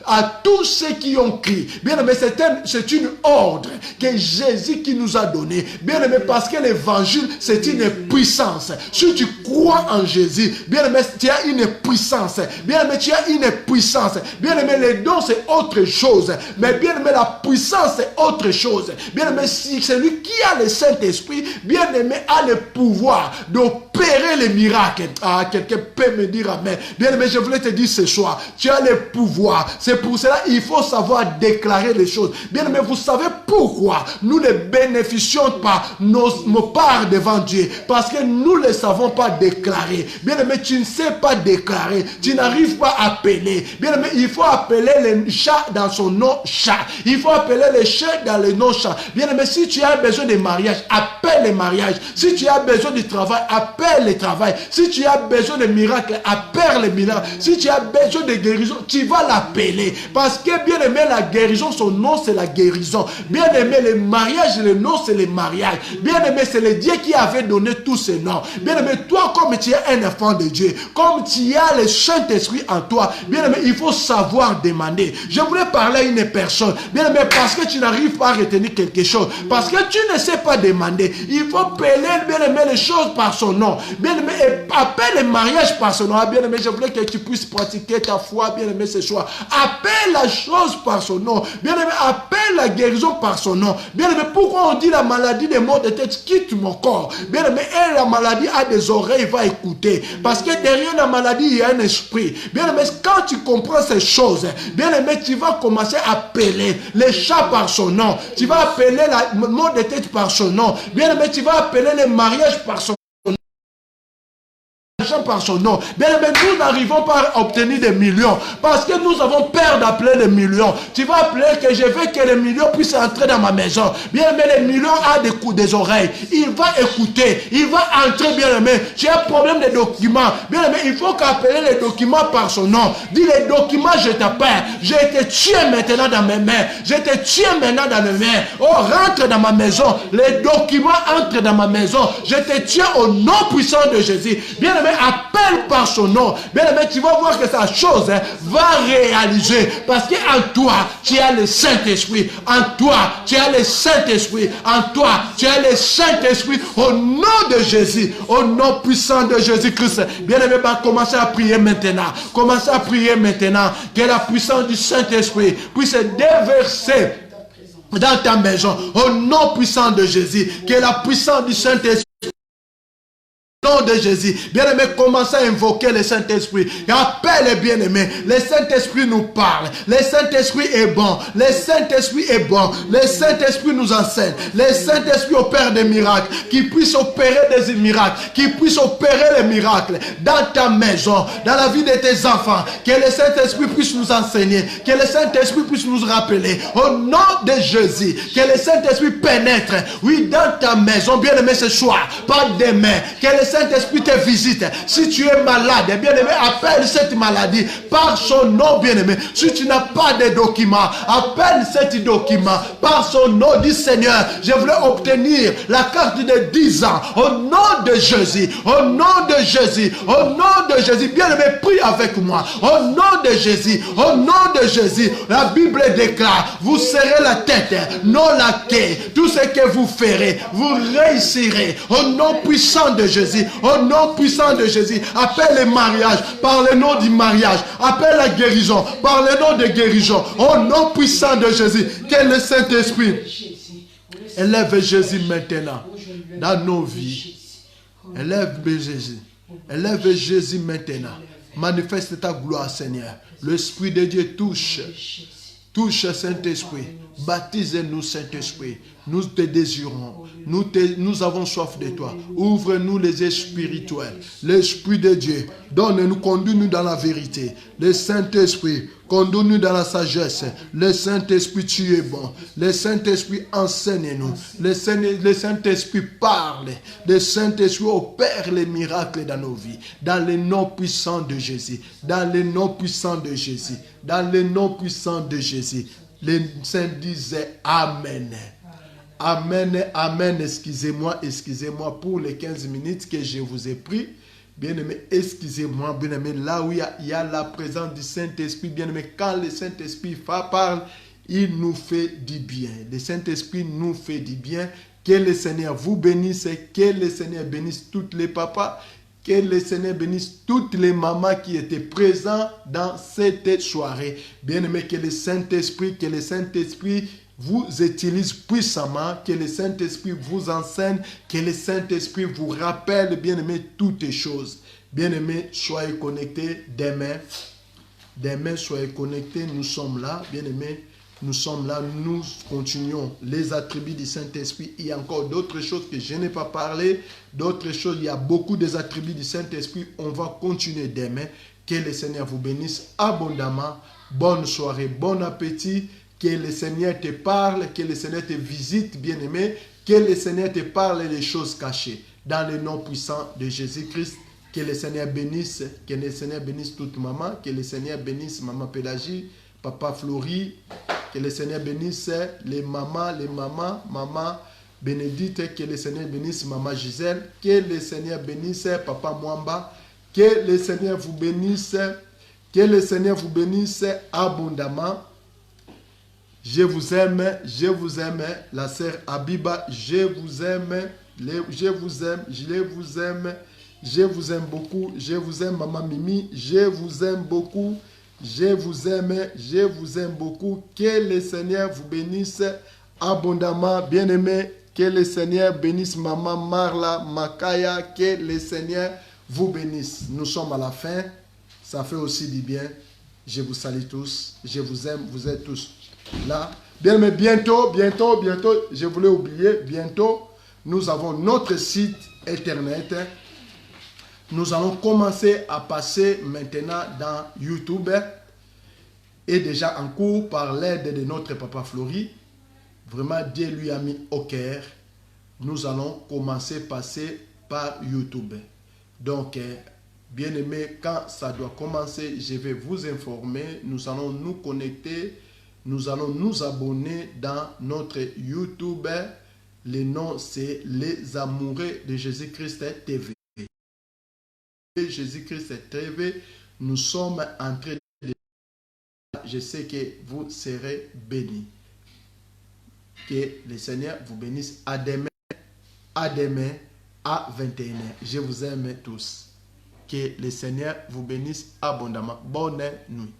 à tous ceux qui ont crié. Bien-aimé, c'est une ordre que Jésus qui nous a donné. Bien-aimé, parce que l'évangile, c'est une puissance. Si tu crois en Jésus, bien-aimé, tu as une puissance. Bien-aimé, tu as une puissance. Bien-aimé, les dons, c'est autre chose. Mais bien-aimé, la puissance, c'est autre chose. Bien-aimé, si celui qui a le Saint-Esprit, bien-aimé, a le pouvoir d'opérer opérer les miracles. Ah, quelqu'un peut me dire amen. Bien-aimé, je voulais te dire ce soir, tu as le pouvoir. C'est pour cela qu'il faut savoir déclarer les choses. Bien-aimé, vous savez pourquoi nous ne bénéficions pas nos parts devant Dieu? Parce que nous ne les savons pas déclarer. Bien-aimé, tu ne sais pas déclarer. Tu n'arrives pas à appeler. Bien-aimé, il faut appeler le chat dans son nom chat. Il faut appeler les chats dans le nom chat. Bien-aimé, si tu as besoin de mariage, appelle les mariages. Si tu as besoin du travail, appelle le travail. Si tu as besoin de miracles, appelle les miracles. Si tu as besoin de guérison, tu vas l'appeler. Parce que bien-aimé, la guérison, son nom, c'est la guérison. Bien-aimé, le mariage, le nom, c'est le mariage. Bien-aimé, c'est le Dieu qui avait donné tous ces noms. Bien-aimé, toi, comme tu es un enfant de Dieu, comme tu as le Saint-Esprit en toi, bien-aimé, il faut savoir demander. Je voulais parler à une personne, bien-aimé, parce que tu n'arrives pas à retenir quelque chose, parce que tu ne sais pas demander, il faut appeler, bien-aimé, les choses par son nom. Bien-aimé, appelle le mariage par son nom. Bien-aimé, je voulais que tu puisses pratiquer ta foi, bien-aimé, ce soir. Appelle la chose par son nom. Bien-aimé, appelle la guérison par son nom. Bien-aimé, pourquoi on dit la maladie des maux de tête quitte mon corps? Bien-aimé, la maladie a des oreilles, va écouter. Parce que derrière la maladie, il y a un esprit. Bien-aimé, quand tu comprends ces choses, bien-aimé, tu vas commencer à appeler les chats par son nom. Tu vas appeler la maux de tête par son nom. Bien-aimé, tu vas appeler les mariages par son nom. Par son nom. Bien aimé, nous n'arrivons pas à obtenir des millions parce que nous avons peur d'appeler les millions. Tu vas appeler que je veux que les millions puissent entrer dans ma maison. Bien aimé, les millions a des oreilles. Il va écouter, il va entrer. Bien aimé, tu as un problème de documents. Bien aimé, il faut qu'appeler les documents par son nom. Dis les documents, je t'appelle. Je te tiens maintenant dans mes mains. Je te tiens maintenant dans mes mains. Oh, rentre dans ma maison. Les documents entrent dans ma maison. Je te tiens au nom puissant de Jésus. Bien aimé, appelle par son nom. Bien aimé, tu vas voir que sa chose va réaliser. Parce qu'en toi, tu as le Saint-Esprit. En toi, tu as le Saint-Esprit. En toi, tu as le Saint-Esprit. Au nom de Jésus. Au nom puissant de Jésus-Christ. Bien aimé, commencez à prier maintenant. Commencez à prier maintenant. Que la puissance du Saint-Esprit puisse déverser dans ta maison. Au nom puissant de Jésus. Que la puissance du Saint-Esprit nom de Jésus. Bien-aimé, commencez à invoquer le Saint-Esprit. Appelle les bien-aimés. Le Saint-Esprit nous parle. Le Saint-Esprit est bon. Le Saint-Esprit est bon. Le Saint-Esprit nous enseigne. Le Saint-Esprit opère des miracles. Qu'il puisse opérer des miracles. Qu'il puisse opérer les miracles dans ta maison, dans la vie de tes enfants. Que le Saint-Esprit puisse nous enseigner. Que le Saint-Esprit puisse nous rappeler. Au nom de Jésus. Que le Saint-Esprit pénètre. Oui, dans ta maison. Bien-aimé, ce soir. Pas demain. Que le Saint-Esprit te visite. Si tu es malade, bien-aimé, appelle cette maladie par son nom, bien-aimé. Si tu n'as pas de documents, appelle cet document par son nom. Dis Seigneur, je voulais obtenir la carte de 10 ans. Au nom de Jésus. Au nom de Jésus. Au nom de Jésus. Bien-aimé, prie avec moi. Au nom de Jésus. Au nom de Jésus. La Bible déclare, vous serez la tête, non la queue. Tout ce que vous ferez, vous réussirez. Au nom puissant de Jésus. Au nom puissant de Jésus, appelle le mariage par le nom du mariage, appelle la guérison par le nom de guérison, au nom puissant de Jésus. Que le Saint-Esprit élève Jésus maintenant dans nos vies. Élève Jésus. Élève Jésus maintenant. Manifeste ta gloire, Seigneur. L'Esprit de Dieu touche. Touche, Saint-Esprit. Baptise-nous, Saint-Esprit. Nous te désirons. Nous avons soif de toi. Ouvre-nous les yeux spirituels. L'Esprit de Dieu, donne-nous, conduis-nous dans la vérité. Le Saint-Esprit, conduis-nous dans la sagesse. Le Saint-Esprit, tu es bon. Le Saint-Esprit, enseigne-nous. Le Saint-Esprit parle. Le Saint-Esprit opère les miracles dans nos vies. Dans le nom puissant de Jésus. Dans le nom puissant de Jésus. Dans le nom puissant de Jésus. Les saints disaient Amen. Amen, amen. Excusez-moi pour les 15 minutes que je vous ai pris. Bien-aimé, excusez-moi, bien-aimé, là où il y a la présence du Saint-Esprit, bien-aimé, quand le Saint-Esprit parle, il nous fait du bien. Le Saint-Esprit nous fait du bien. Que le Seigneur vous bénisse, que le Seigneur bénisse tous les papas, que le Seigneur bénisse toutes les mamans qui étaient présentes dans cette soirée. Bien-aimé, que le Saint-Esprit vous utilise puissamment, que le Saint-Esprit vous enseigne, que le Saint-Esprit vous rappelle, bien-aimés, toutes les choses. Bien-aimés, soyez connectés demain. Demain, soyez connectés, nous sommes là, bien-aimés. Nous sommes là, nous continuons les attributs du Saint-Esprit. Il y a encore d'autres choses que je n'ai pas parlé, d'autres choses, il y a beaucoup des attributs du Saint-Esprit. On va continuer demain. Que le Seigneur vous bénisse abondamment. Bonne soirée, bon appétit. Que le Seigneur te parle, que le Seigneur te visite, bien-aimé. Que le Seigneur te parle des choses cachées. Dans le nom puissant de Jésus-Christ, que le Seigneur bénisse toute maman. Que le Seigneur bénisse maman Pélagie, papa Flori. Que le Seigneur bénisse les mamans, maman Bénédicte. Que le Seigneur bénisse maman Gisèle. Que le Seigneur bénisse papa Mwamba. Que le Seigneur vous bénisse. Que le Seigneur vous bénisse abondamment. Je vous aime, la sœur Abiba, je vous aime beaucoup, je vous aime maman Mimi, je vous aime beaucoup, je vous aime beaucoup. Que le Seigneur vous bénisse abondamment, bien-aimé. Que le Seigneur bénisse maman Marla Makaya, que le Seigneur vous bénisse. Nous sommes à la fin, ça fait aussi du bien. Je vous salue tous, je vous aime, vous êtes tous là. Bien, mais bientôt, je voulais oublier, bientôt, nous avons notre site internet. Nous allons commencer à passer maintenant dans YouTube et déjà en cours par l'aide de notre papa Flori. Vraiment, Dieu lui a mis au cœur. Nous allons commencer à passer par YouTube. Donc, bien aimé, quand ça doit commencer, je vais vous informer. Nous allons nous connecter. Nous allons nous abonner dans notre YouTube. Le nom, c'est Les Amoureux de Jésus-Christ TV. Jésus-Christ TV, nous sommes en train de... Je sais que vous serez bénis. Que le Seigneur vous bénisse. À demain, à 21h. Je vous aime tous. Que le Seigneur vous bénisse abondamment. Bonne nuit.